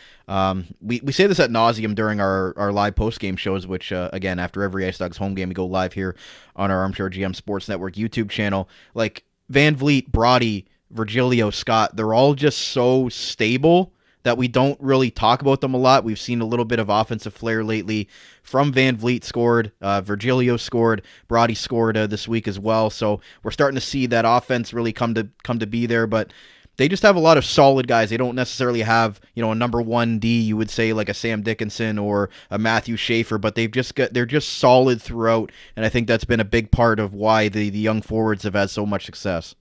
we say this ad nauseum during our live post-game shows, which, again, after every Ice Dogs home game, we go live here on our Armchair GM Sports Network YouTube channel. Like, Van Vliet, Brody, Virgilio, Scott, they're all just so stable that we don't really talk about them a lot. We've seen a little bit of offensive flair lately from Van Vliet scored, Virgilio scored, Brody scored this week as well. So we're starting to see that offense really come to be there, but they just have a lot of solid guys. They don't necessarily have, a number 1D, you would say, like a Sam Dickinson or a Matthew Schaefer, but they're just solid throughout, and I think that's been a big part of why the young forwards have had so much success.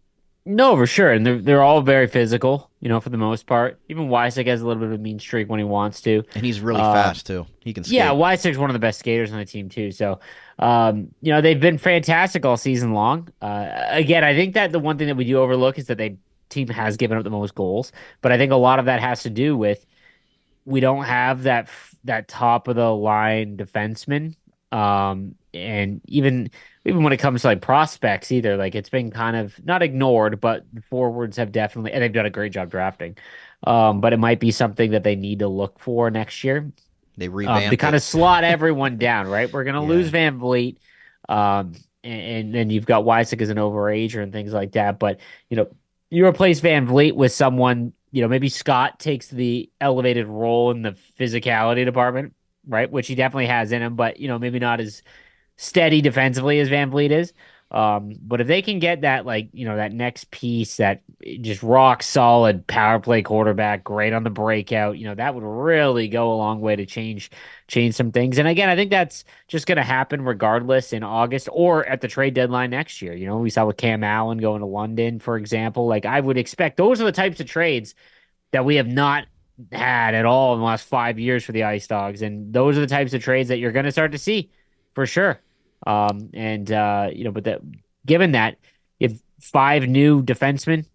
No, for sure. And they're all very physical, for the most part. Even Wysick has a little bit of a mean streak when he wants to. And he's really fast, too. He can skate. Yeah, Wysick's one of the best skaters on the team, too. So, they've been fantastic all season long. Again, I think that the one thing that we do overlook is that the team has given up the most goals. But I think a lot of that has to do with we don't have that top-of-the-line defenseman. And even when it comes to like prospects either, like it's been kind of not ignored, but the forwards have definitely, and they've done a great job drafting. But it might be something that they need to look for next year. They revamped to kind of slot everyone down, right? We're going to lose Van Vliet. And then you've got Wysick as an overager and things like that. But, you replace Van Vliet with someone, maybe Scott takes the elevated role in the physicality department, right? Which he definitely has in him, but, maybe not as steady defensively as Van Vliet is. But if they can get that, that next piece, that just rock solid power play quarterback, great on the breakout, that would really go a long way to change some things. And again, I think that's just going to happen regardless in August or at the trade deadline next year. We saw with Cam Allen going to London, for example. Like, I would expect those are the types of trades that we have not had at all in the last 5 years for the Ice Dogs. And those are the types of trades that you're going to start to see for sure. But given that you have 5 new defensemen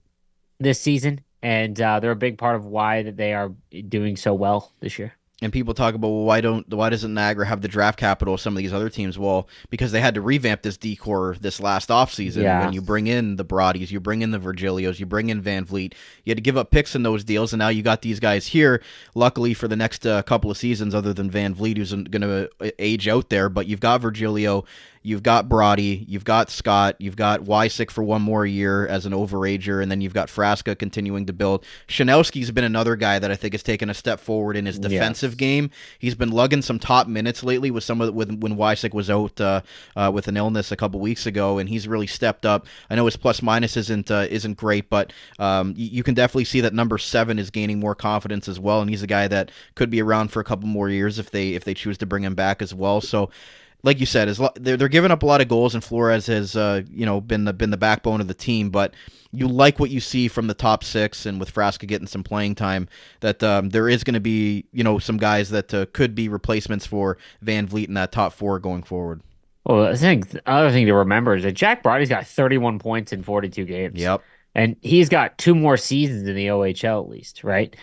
this season, and they're a big part of why that they are doing so well this year. And people talk about, well, why doesn't Niagara have the draft capital of some of these other teams? Well, because they had to revamp this D-core this last offseason. Yeah. When you bring in the Brodies, you bring in the Virgilios, you bring in Van Vliet, you had to give up picks in those deals, and now you got these guys here, luckily for the next couple of seasons, other than Van Vliet, who's going to age out there, but you've got Virgilio, you've got Brody, you've got Scott, you've got Wysick for one more year as an overager, and then you've got Frasca continuing to build. Shanowski's been another guy that I think has taken a step forward in his defensive game. He's been lugging some top minutes lately with when Wysick was out with an illness a couple weeks ago, and he's really stepped up. I know his plus minus isn't great, but you can definitely see that number 7 is gaining more confidence as well, and he's a guy that could be around for a couple more years if they choose to bring him back as well. So, like you said, they're giving up a lot of goals, and Flores has been the backbone of the team. But you like what you see from the top 6, and with Frasca getting some playing time, that there is going to be some guys that could be replacements for Van Vliet in that top 4 going forward. Well, I think the other thing to remember is that Jack Brody's got 31 points in 42 games. Yep, and he's got 2 more seasons in the OHL at least, right?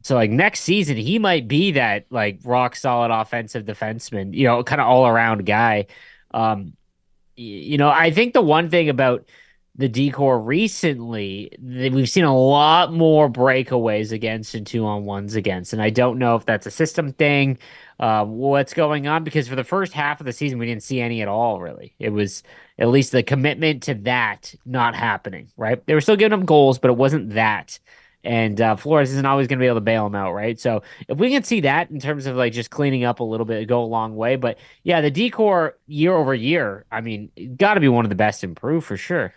So, like, next season, he might be that, like, rock-solid offensive defenseman, kind of all-around guy. I think the one thing about the D-core recently, we've seen a lot more breakaways against and 2-on-1s against, and I don't know if that's a system thing, what's going on, because for the first half of the season, we didn't see any at all, really. It was at least the commitment to that not happening, right? They were still giving up goals, but it wasn't that. And Flores isn't always going to be able to bail him out, right? So if we can see that in terms of like just cleaning up a little bit, go a long way. But yeah, the D-core year over year, I mean, got to be one of the best improved for sure.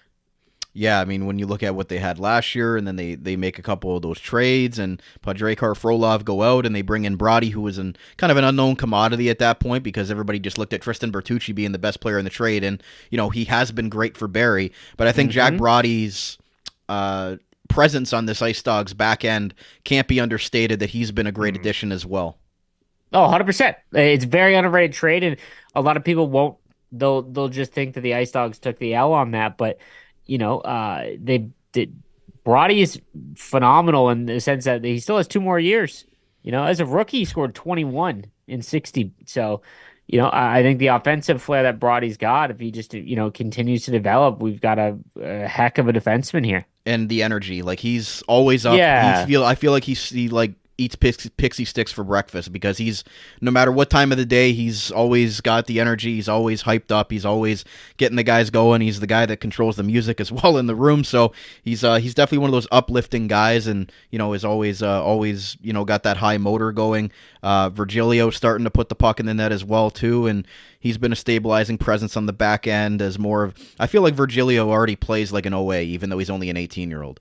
Yeah, I mean, when you look at what they had last year, and then they make a couple of those trades, and Podrekar, Frolov go out, and they bring in Brody, who was kind of an unknown commodity at that point because everybody just looked at Tristan Bertucci being the best player in the trade, and he has been great for Barrie. But I think Jack Brody's presence on this IceDogs back end can't be understated. That he's been a great addition as well. Oh, 100%. It's a very underrated trade, and a lot of people won't. They'll just think that the IceDogs took the L on that, but they did. Brody is phenomenal in the sense that he still has 2 more years. As a rookie, he scored 21 in 60. So, I think the offensive flair that Brody's got, if he just continues to develop, we've got a heck of a defenseman here. And the energy, like he's always up. Yeah. I feel like he eats pixie sticks for breakfast because he's, no matter what time of the day, he's always got the energy. He's always hyped up. He's always getting the guys going. He's the guy that controls the music as well in the room. So he's definitely one of those uplifting guys, and is always got that high motor going. Virgilio starting to put the puck in the net as well too, and he's been a stabilizing presence on the back end as more of. I feel like Virgilio already plays like an OA, even though he's only an 18-year-old.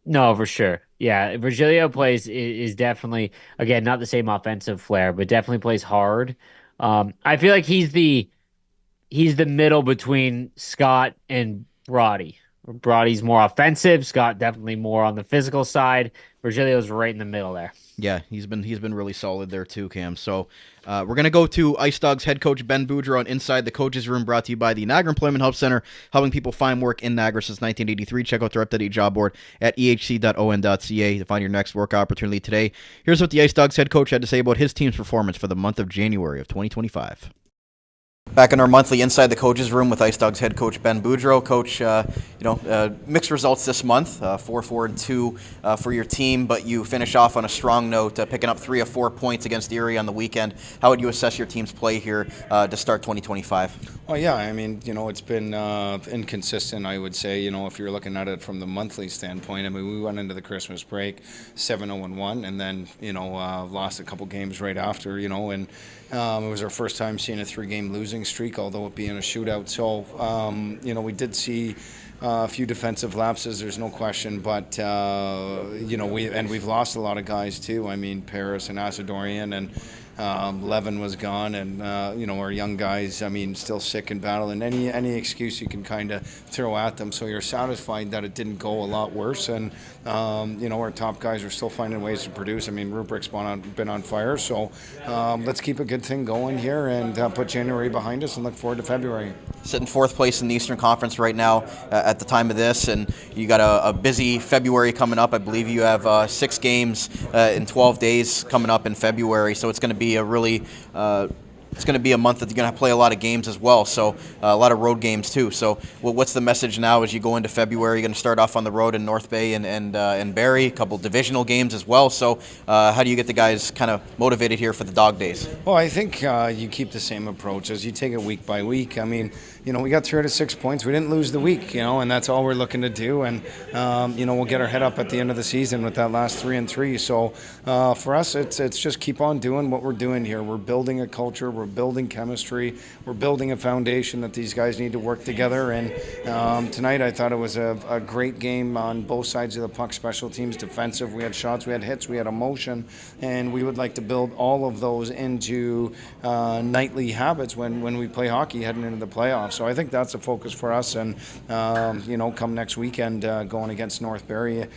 No, for sure. Yeah, Virgilio is definitely, again, not the same offensive flair, but definitely plays hard. I feel like he's the middle between Scott and Brody. Brody's more offensive. Scott definitely more on the physical side. Virgilio's right in the middle there. Yeah, he's been really solid there too, Cam. So we're going to go to IceDogs head coach Ben Boudreau on Inside the Coaches Room, brought to you by the Niagara Employment Help Center, helping people find work in Niagara since 1983. Check out their up-to-date job board at ehc.on.ca to find your next work opportunity today. Here's what the IceDogs head coach had to say about his team's performance for the month of January of 2025. Back in our monthly Inside the Coaches Room with IceDogs head coach Ben Boudreau. Coach, mixed results this month, 4-4-2 for your team, but you finish off on a strong note, picking up 3 of 4 points against Erie on the weekend. How would you assess your team's play here to start 2025? Well, yeah, I mean, it's been inconsistent, I would say, if you're looking at it from the monthly standpoint. I mean, we went into the Christmas break 7-0-1, and then, lost a couple games right after, and it was our first time seeing a 3-game losing streak, although it being a shootout. So, we did see a few defensive lapses, there's no question, but, we've lost a lot of guys too. I mean, Paris and Asadorian and Levin was gone, and our young guys, I mean, still sick and battling. Any excuse you can kind of throw at them, so you're satisfied that it didn't go a lot worse. And our top guys are still finding ways to produce. I mean, Rupert's been on fire, so let's keep a good thing going here and put January behind us and look forward to February. Sitting 4th place in the Eastern Conference right now at the time of this, and you got a busy February coming up. I believe you have 6 games in 12 days coming up in February, so it's going to be it's going to be a month that you're going to play a lot of games as well, so a lot of road games too. So what's the message now as you go into February? You're going to start off on the road in North Bay and Barrie, a couple divisional games as well. So how do you get the guys kind of motivated here for the dog days? Well, I think you keep the same approach as you take it week by week. I mean, we got 3 out of 6 points. We didn't lose the week, and that's all we're looking to do. And, we'll get our head up at the end of the season with that last 3-3. So for us, it's just keep on doing what we're doing here. We're building a culture. We're building chemistry. We're building a foundation that these guys need to work together. And tonight I thought it was a great game on both sides of the puck, special teams, defensive. We had shots, we had hits, we had emotion. And we would like to build all of those into nightly habits when we play hockey heading into the playoffs. So I think that's a focus for us, and come next weekend going against North Bay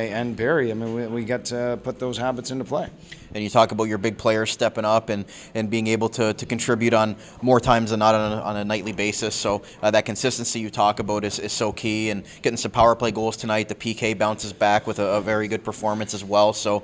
and Barrie. I mean, we get to put those habits into play. And you talk about your big players stepping up and being able to contribute on more times than not on a nightly basis. So that consistency you talk about is so key. And getting some power play goals tonight, the PK bounces back with a very good performance as well. So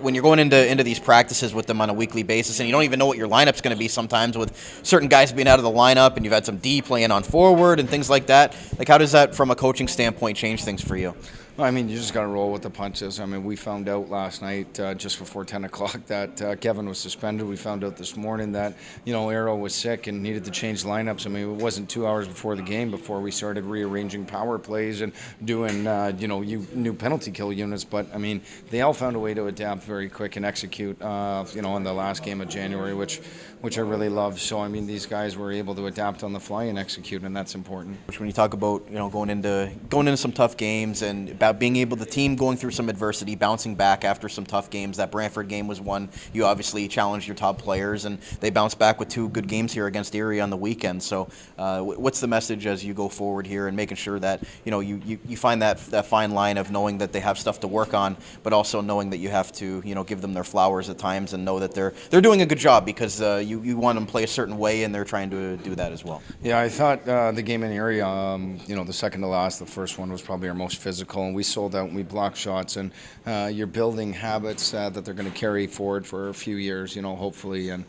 when you're going into these practices with them on a weekly basis, and you don't even know what your lineup's going to be sometimes with certain guys being out of the lineup, and you've had some D playing on forward and things like that. Like, how does that, from a coaching standpoint, change things for you? I mean, you just got to roll with the punches. I mean, we found out last night, just before 10 o'clock, that Kevin was suspended. We found out this morning that, Arrow was sick and needed to change lineups. I mean, it wasn't 2 hours before the game before we started rearranging power plays and doing, new penalty kill units. But, I mean, they all found a way to adapt very quick and execute, in the last game of January, which I really loved. So, I mean, these guys were able to adapt on the fly and execute, and that's important. When you talk about going into some tough games and about being able the team going through some adversity, bouncing back after some tough games, that Brantford game was one. You obviously challenged your top players, and they bounced back with 2 good games here against Erie on the weekend. So, what's the message as you go forward here and making sure that you find that fine line of knowing that they have stuff to work on, but also knowing that you have to give them their flowers at times and know that they're doing a good job because you want them to play a certain way and they're trying to do that as well. Yeah, I thought the game in Erie, the second to last, the first one was probably our most physical, and we sold out and we blocked shots, and you're building habits that they're going to carry forward for a few years, hopefully, and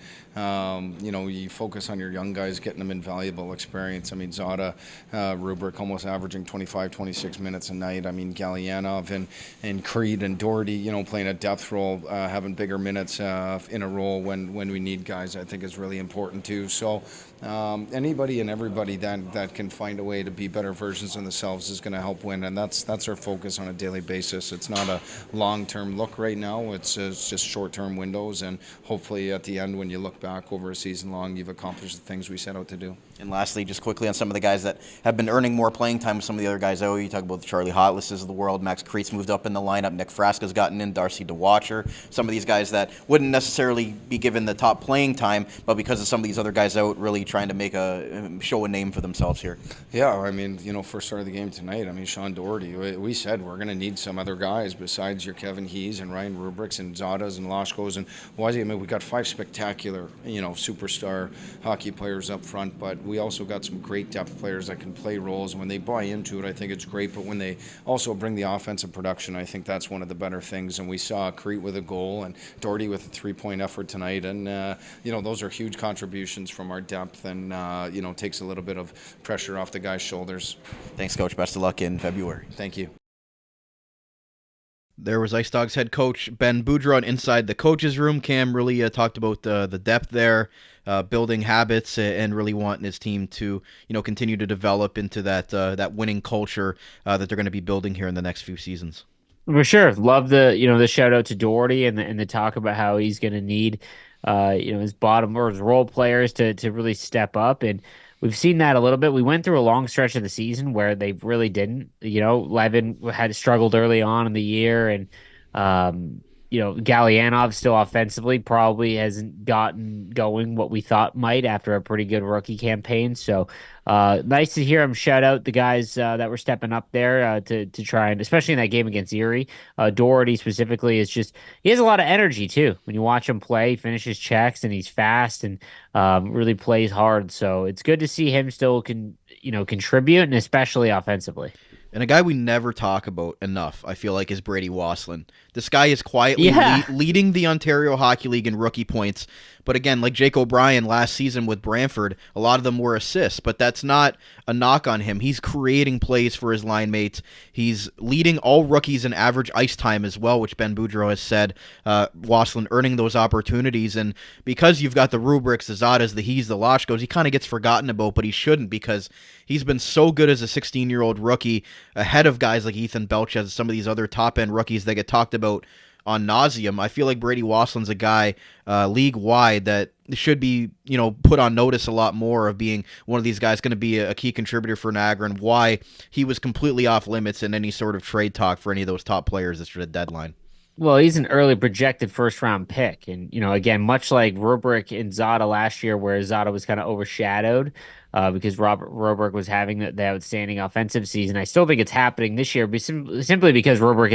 you focus on your young guys, getting them invaluable experience. I mean, Zada, Rubric almost averaging 25, 26 minutes a night. I mean, Galyanov and Creed and Doherty, playing a depth role, having bigger minutes in a role when we need guys, I think is really important too. So anybody and everybody that can find a way to be better versions of themselves is going to help win, and that's our focus on a daily basis. It's not a long-term look right now. It's just short-term windows, and hopefully at the end when you look back over a season long, you've accomplished the things we set out to do. And lastly, just quickly on some of the guys that have been earning more playing time with some of the other guys. You talk about the Charlie Hotlisses of the world. Max Creet's moved up in the lineup. Nick Frasca's gotten in. Darcy DeWatcher. Some of these guys that wouldn't necessarily be given the top playing time, but because of some of these other guys out, really trying to make show a name for themselves here. Yeah, I mean, first start of the game tonight, I mean, Sean Doherty, we said we're going to need some other guys besides your Kevin Hees and Ryan Rubricks and Zadas and Loshkos and Wazzy. I mean, we got 5 spectacular, superstar hockey players up front, but we also got some great depth players that can play roles. And when they buy into it, I think it's great. But when they also bring the offensive production, I think that's one of the better things. And we saw Crete with a goal and Doherty with a 3-point effort tonight. And, those are huge contributions from our depth and, takes a little bit of pressure off the guys' shoulders. Thanks, Coach. Best of luck in February. Thank you. There was IceDogs head coach Ben Boudreau, and inside the coach's room, Cam really talked about the depth there, building habits, and really wanting his team to continue to develop into that winning culture that they're going to be building here in the next few seasons. For sure, love the shout out to Doherty and the talk about how he's going to need his bottom or his role players to really step up, and we've seen that a little bit. We went through a long stretch of the season where they really didn't. Levin had struggled early on in the year, and Galyanov still offensively probably hasn't gotten going what we thought might after a pretty good rookie campaign. So nice to hear him shout out the guys that were stepping up there to try, and especially in that game against Erie. Doherty specifically he has a lot of energy too. When you watch him play, he finishes checks and he's fast and really plays hard. So it's good to see him still contribute, and especially offensively. And a guy we never talk about enough, I feel like, is Brady Wasslin. This guy is quietly leading the Ontario Hockey League in rookie points. But again, like Jake O'Brien last season with Brantford, a lot of them were assists, but that's not a knock on him. He's creating plays for his line mates. He's leading all rookies in average ice time as well, which Ben Boudreau has said. Wasslin earning those opportunities, and because you've got the Rubrics, the Zadas, the Hees, the Loshkos, he kind of gets forgotten about, but he shouldn't, because he's been so good as a 16-year-old rookie, ahead of guys like Ethan Belch, as some of these other top-end rookies that get talked about on nauseum. I feel like Brady Wasslin's a guy league-wide that should be, put on notice a lot more of being one of these guys going to be a key contributor for Niagara, and why he was completely off limits in any sort of trade talk for any of those top players at the deadline. Well, he's an early projected first-round pick. And, again, much like Rubric and Zada last year, where Zada was kind of overshadowed because Rubric was having the outstanding offensive season. I still think it's happening this year, simply because Rubric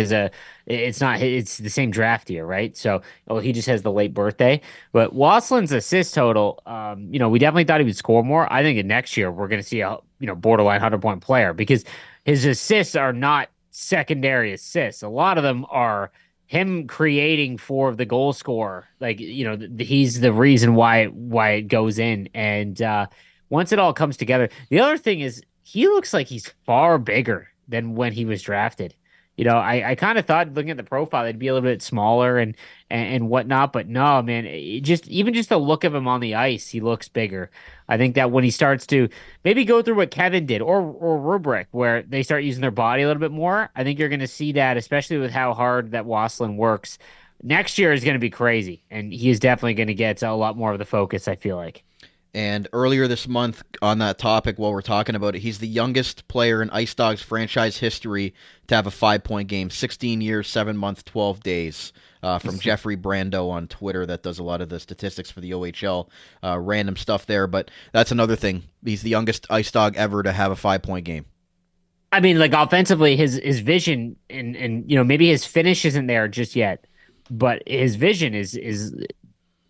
it's the same draft year, right? So he just has the late birthday. But Wasslin's assist total, we definitely thought he would score more. I think in next year we're going to see a borderline 100-point player, because his assists are not secondary assists. A lot of them are him creating for the goal scorer. He's the reason why it goes in. And once it all comes together, the other thing is he looks like he's far bigger than when he was drafted. I kind of thought looking at the profile, they'd be a little bit smaller and whatnot, but no, man, even just the look of him on the ice, he looks bigger. I think that when he starts to maybe go through what Kevin did or Rubric, where they start using their body a little bit more, I think you're going to see that, especially with how hard that Wassland works. Next year is going to be crazy, and he is definitely going to get a lot more of the focus, I feel like. And earlier this month, on that topic, while we're talking about it, he's the youngest player in IceDogs franchise history to have a 5-point game. 16 years, 7 months, 12 days. From Jeffrey Brando on Twitter that does a lot of the statistics for the OHL. Random stuff there, but that's another thing. He's the youngest IceDog ever to have a 5-point game. I mean, like, offensively, his vision and maybe his finish isn't there just yet, but his vision is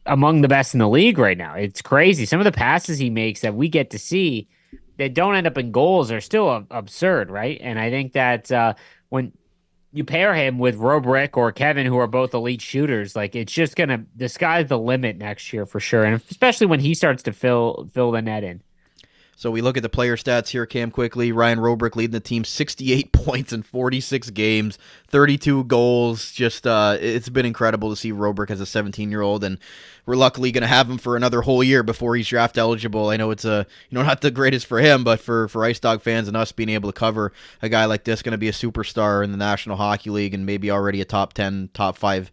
among the best in the league right now. It's crazy. Some of the passes he makes that we get to see that don't end up in goals are still absurd, right? And I think that when you pair him with Robrick or Kevin, who are both elite shooters, like, it's just the sky's the limit next year for sure, and especially when he starts to fill the net in. So we look at the player stats here, Cam, quickly. Ryan Robrick leading the team 68 points in 46 games, 32 goals. Just it's been incredible to see Robrick as a 17-year-old, and we're luckily going to have him for another whole year before he's draft eligible. I know it's not the greatest for him, but for IceDog fans and us being able to cover a guy like this, going to be a superstar in the National Hockey League and maybe already a top 10, top 5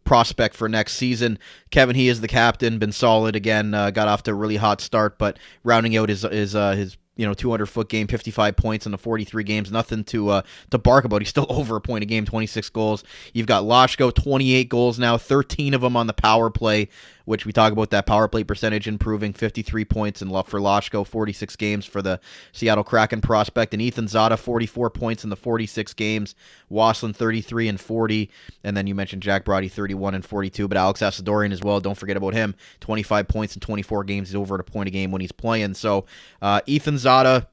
prospect for next season. Kevin, he is the captain, been solid again, got off to a really hot start, but rounding out his 200-foot game, 55 points in the 43 games, nothing to bark about. He's still over a point a game, 26 goals. You've got Lashko, 28 goals now, 13 of them on the power play, which we talk about that power play percentage improving, 53 points in for Lashko, 46 games for the Seattle Kraken prospect, and Ethan Zada, 44 points in the 46 games, Wassland 33 and 40, and then you mentioned Jack Brody, 31 and 42, but Alex Asadorian as well, don't forget about him, 25 points in 24 games, he's over at a point a game when he's playing. So Ethan Zada,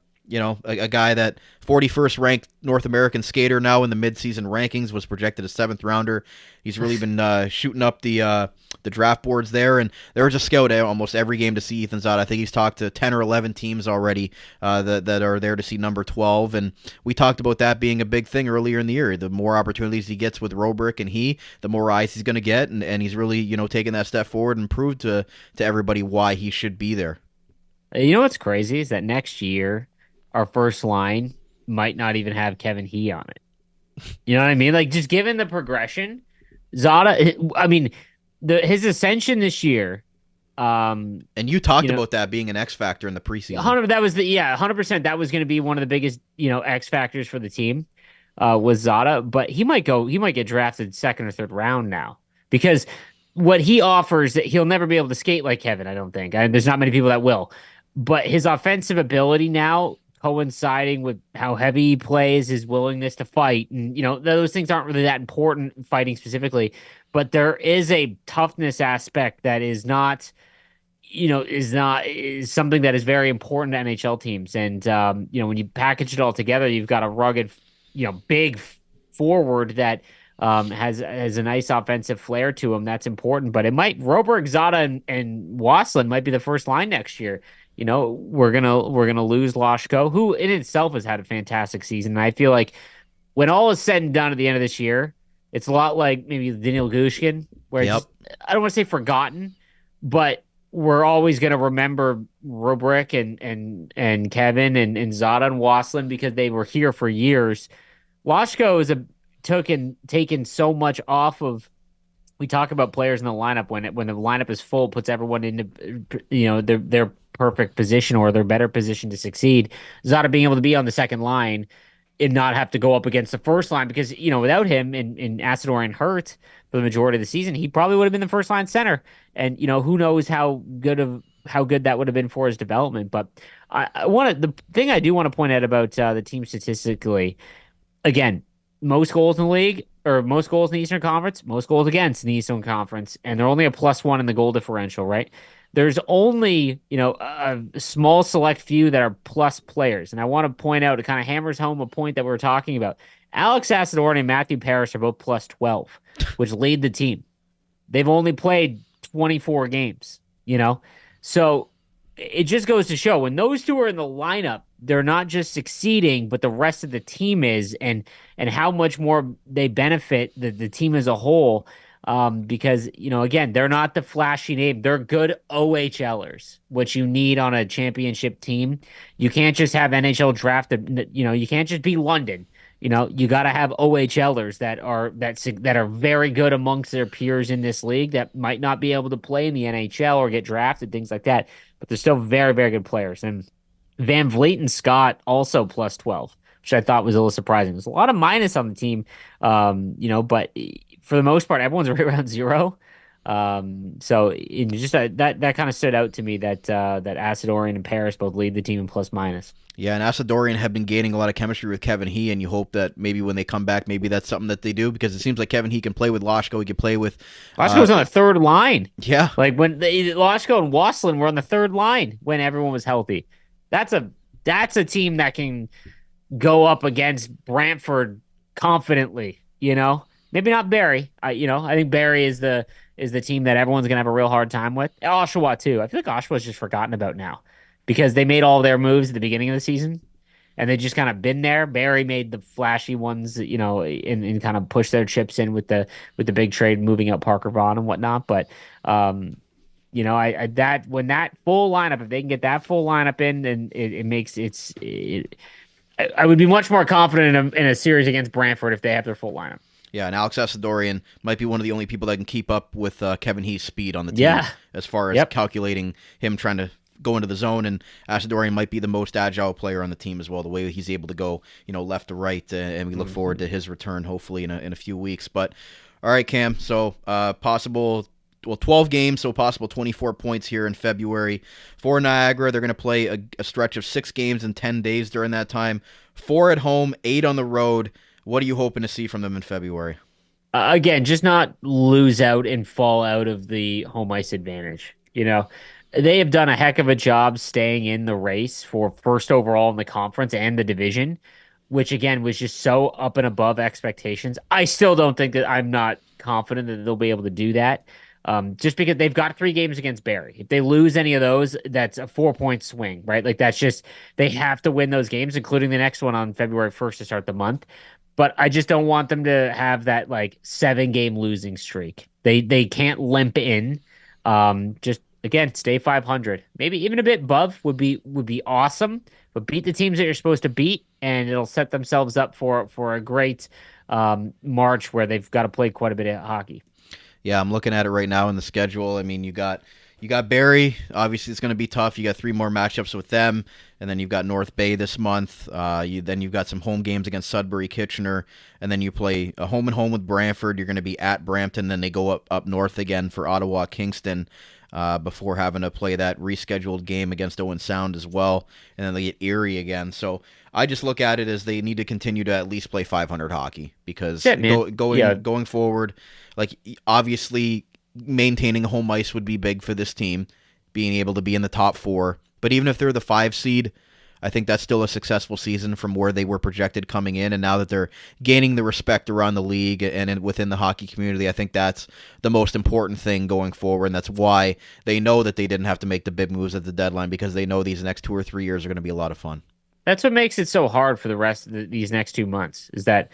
a guy that 41st ranked North American skater now in the midseason rankings, was projected a 7th rounder. He's really been shooting up the draft boards there, and there was a scout almost every game to see Ethan Zada. I think he's talked to 10 or 11 teams already that are there to see number 12, and we talked about that being a big thing earlier in the year. The more opportunities he gets with Robrick and the more eyes he's going to get, and he's really taken that step forward and proved to everybody why he should be there. You know what's crazy is that next year our first line might not even have Kevin He on it. You know what I mean? Like, just given the progression, Zada, I mean, his ascension this year. And you talked about that being an X factor in the preseason. 100%. That was going to be one of the biggest, X factors for the team, was Zada. But he might get drafted 2nd or 3rd round now, because what he offers, that he'll never be able to skate like Kevin, I don't think. There's not many people that will. But his offensive ability now, coinciding with how heavy he plays, his willingness to fight, and those things aren't really that important, fighting specifically, but there is a toughness aspect that is something that is very important to NHL teams. And when you package it all together, you've got a rugged, big forward that has a nice offensive flair to him. That's important, but it might Roberg, Zada, and Wassland might be the first line next year. We're gonna lose Lashko, who in itself has had a fantastic season. And I feel like when all is said and done at the end of this year, it's a lot like maybe Daniil Gushkin, where I don't want to say forgotten, but we're always gonna remember Robrick and Kevin and Zada and Wassland because they were here for years. Lashko is taken so much off of. We talk about players in the lineup when the lineup is full, puts everyone into their perfect position or their better position to succeed. Zada being able to be on the second line and not have to go up against the first line, because without him and Asadorian hurt for the majority of the season, he probably would have been the first line center. And who knows how good that would have been for his development. But the thing I do want to point out about the team statistically, again, most goals in the league, or most goals in the Eastern Conference, most goals against in the Eastern Conference, and they're only a +1 in the goal differential, right? There's only, a small select few that are plus players. And I want to point out, it kind of hammers home a point that we were talking about. Alex Asadorian and Matthew Parrish are both +12, which lead the team. They've only played 24 games, So it just goes to show when those two are in the lineup, they're not just succeeding, but the rest of the team is, and how much more they benefit the team as a whole. Because again, they're not the flashy name. They're good OHLers, which you need on a championship team. You can't just have NHL drafted. You can't just be London. You got to have OHLers that are very good amongst their peers in this league that might not be able to play in the NHL or get drafted, things like that. But they're still very, very good players. And Van Vliet and Scott also plus 12, which I thought was a little surprising. There's a lot of minus on the team, but for the most part, everyone's right around zero. So that kind of stood out to me that Acidorian and Paris both lead the team in plus minus. Yeah, and Acidorian have been gaining a lot of chemistry with Kevin He, and you hope that maybe when they come back, maybe that's something that they do, because it seems like Kevin He can play with Loshko. He can play with... Loshko was on the third line. Yeah. Like when Loshko and Wasselin were on the third line when everyone was healthy. That's a team that can go up against Brantford confidently, Maybe not Barrie. I think Barrie is the team that everyone's gonna have a real hard time with. Oshawa too. I feel like Oshawa's just forgotten about now because they made all their moves at the beginning of the season and they just kind of been there. Barrie made the flashy ones, and kind of pushed their chips in with the big trade, moving up Parker Vaughan and whatnot. But when that full lineup, if they can get that full lineup in, then it makes I would be much more confident in a series against Brantford if they have their full lineup. Yeah, and Alex Acidorian might be one of the only people that can keep up with Kevin He's speed on the team as far as calculating him trying to go into the zone, and Acidorian might be the most agile player on the team as well, the way he's able to go left to right, and we look forward to his return hopefully in a few weeks. But all right, Cam, so possible 12 games, so possible 24 points here in February for Niagara. They're going to play a stretch of 6 games in 10 days during that time, 4 at home, 8 on the road. What are you hoping to see from them in February? Again, just not lose out and fall out of the home ice advantage. They have done a heck of a job staying in the race for first overall in the conference and the division, which again was just so up and above expectations. I still don't think that I'm not confident that they'll be able to do that. Just because they've got 3 games against Barrie. If they lose any of those, that's a 4-point swing, right? Like that's just, they have to win those games, including the next one on February 1st to start the month. But I just don't want them to have that 7-game losing streak. They can't limp in. Just again, stay 500. Maybe even a bit above would be awesome. But beat the teams that you're supposed to beat, and it'll set themselves up for a great March where they've got to play quite a bit of hockey. Yeah, I'm looking at it right now in the schedule. I mean, you got Barrie. Obviously, it's going to be tough. You got 3 more matchups with them, and then you've got North Bay this month. You've got some home games against Sudbury, Kitchener, and then you play a home and home with Brantford. You're going to be at Brampton, then they go up north again for Ottawa, Kingston, before having to play that rescheduled game against Owen Sound as well, and then they get Erie again. So I just look at it as they need to continue to at least play 500 hockey because going forward, obviously maintaining home ice would be big for this team, being able to be in the top 4. But even if they're the 5 seed, I think that's still a successful season from where they were projected coming in. And now that they're gaining the respect around the league and within the hockey community, I think that's the most important thing going forward. And that's why they know that they didn't have to make the big moves at the deadline, because they know these next 2 or 3 years are going to be a lot of fun. That's what makes it so hard for the rest of these next 2 months, is that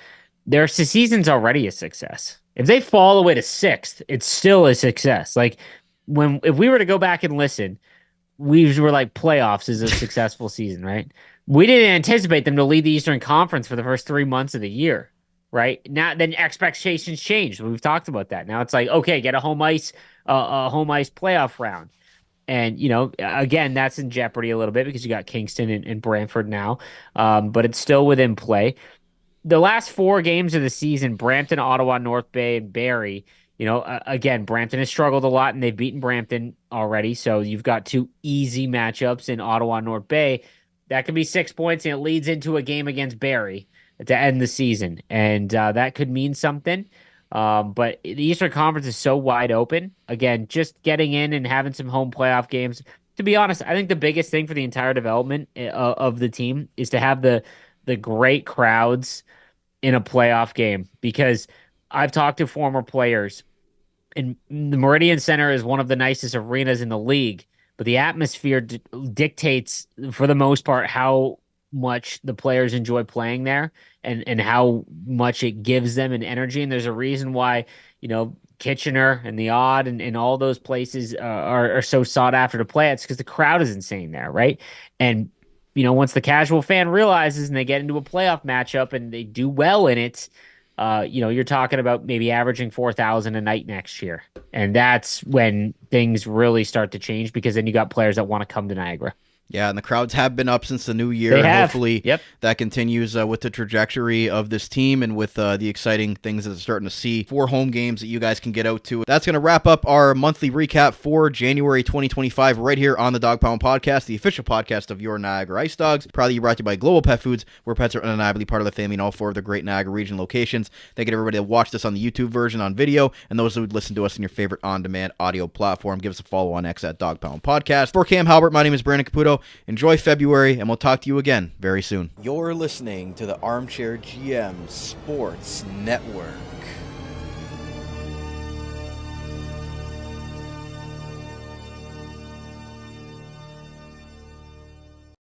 their season's already a success. If they fall away to 6th, it's still a success. If we were to go back and listen, we were like playoffs is a successful season, right? We didn't anticipate them to lead the Eastern Conference for the first 3 months of the year, right? Now, then expectations changed. We've talked about that. Now it's like, okay, get a home ice playoff round. And, again, that's in jeopardy a little bit because you got Kingston and Brantford now, but it's still within play. The last 4 games of the season, Brampton, Ottawa, North Bay, and Barrie, again, Brampton has struggled a lot, and they've beaten Brampton already. So you've got 2 easy matchups in Ottawa and North Bay. That could be 6 points, and it leads into a game against Barrie to end the season. And that could mean something. But the Eastern Conference is so wide open. Again, just getting in and having some home playoff games. To be honest, I think the biggest thing for the entire development of the team is to have the great crowds in a playoff game, because I've talked to former players, and the Meridian Center is one of the nicest arenas in the league, but the atmosphere dictates, for the most part, how much the players enjoy playing there and how much it gives them an energy. And there's a reason why, Kitchener and the Odd and all those places are so sought after to play at. It's because the crowd is insane there, right? And once the casual fan realizes and they get into a playoff matchup and they do well in it, you're talking about maybe averaging 4,000 a night next year. And that's when things really start to change, because then you got players that want to come to Niagara. Yeah, and the crowds have been up since the new year. They have. Hopefully Yep. that continues with the trajectory of this team and with the exciting things that we're starting to see. 4 home games that you guys can get out to. That's going to wrap up our monthly recap for January 2025 right here on the Dog Pound Podcast, the official podcast of your Niagara IceDogs. Proudly brought to you by Global Pet Foods, where pets are undeniably part of the family in all 4 of the great Niagara region locations. Thank you to everybody that watched us on the YouTube version on video, and those who would listen to us in your favorite on-demand audio platform. Give us a follow on X at Dog Pound Podcast. For Cam Halbert, my name is Brandon Caputo. Enjoy February, and we'll talk to you again very soon. You're listening to the Armchair GM Sports Network.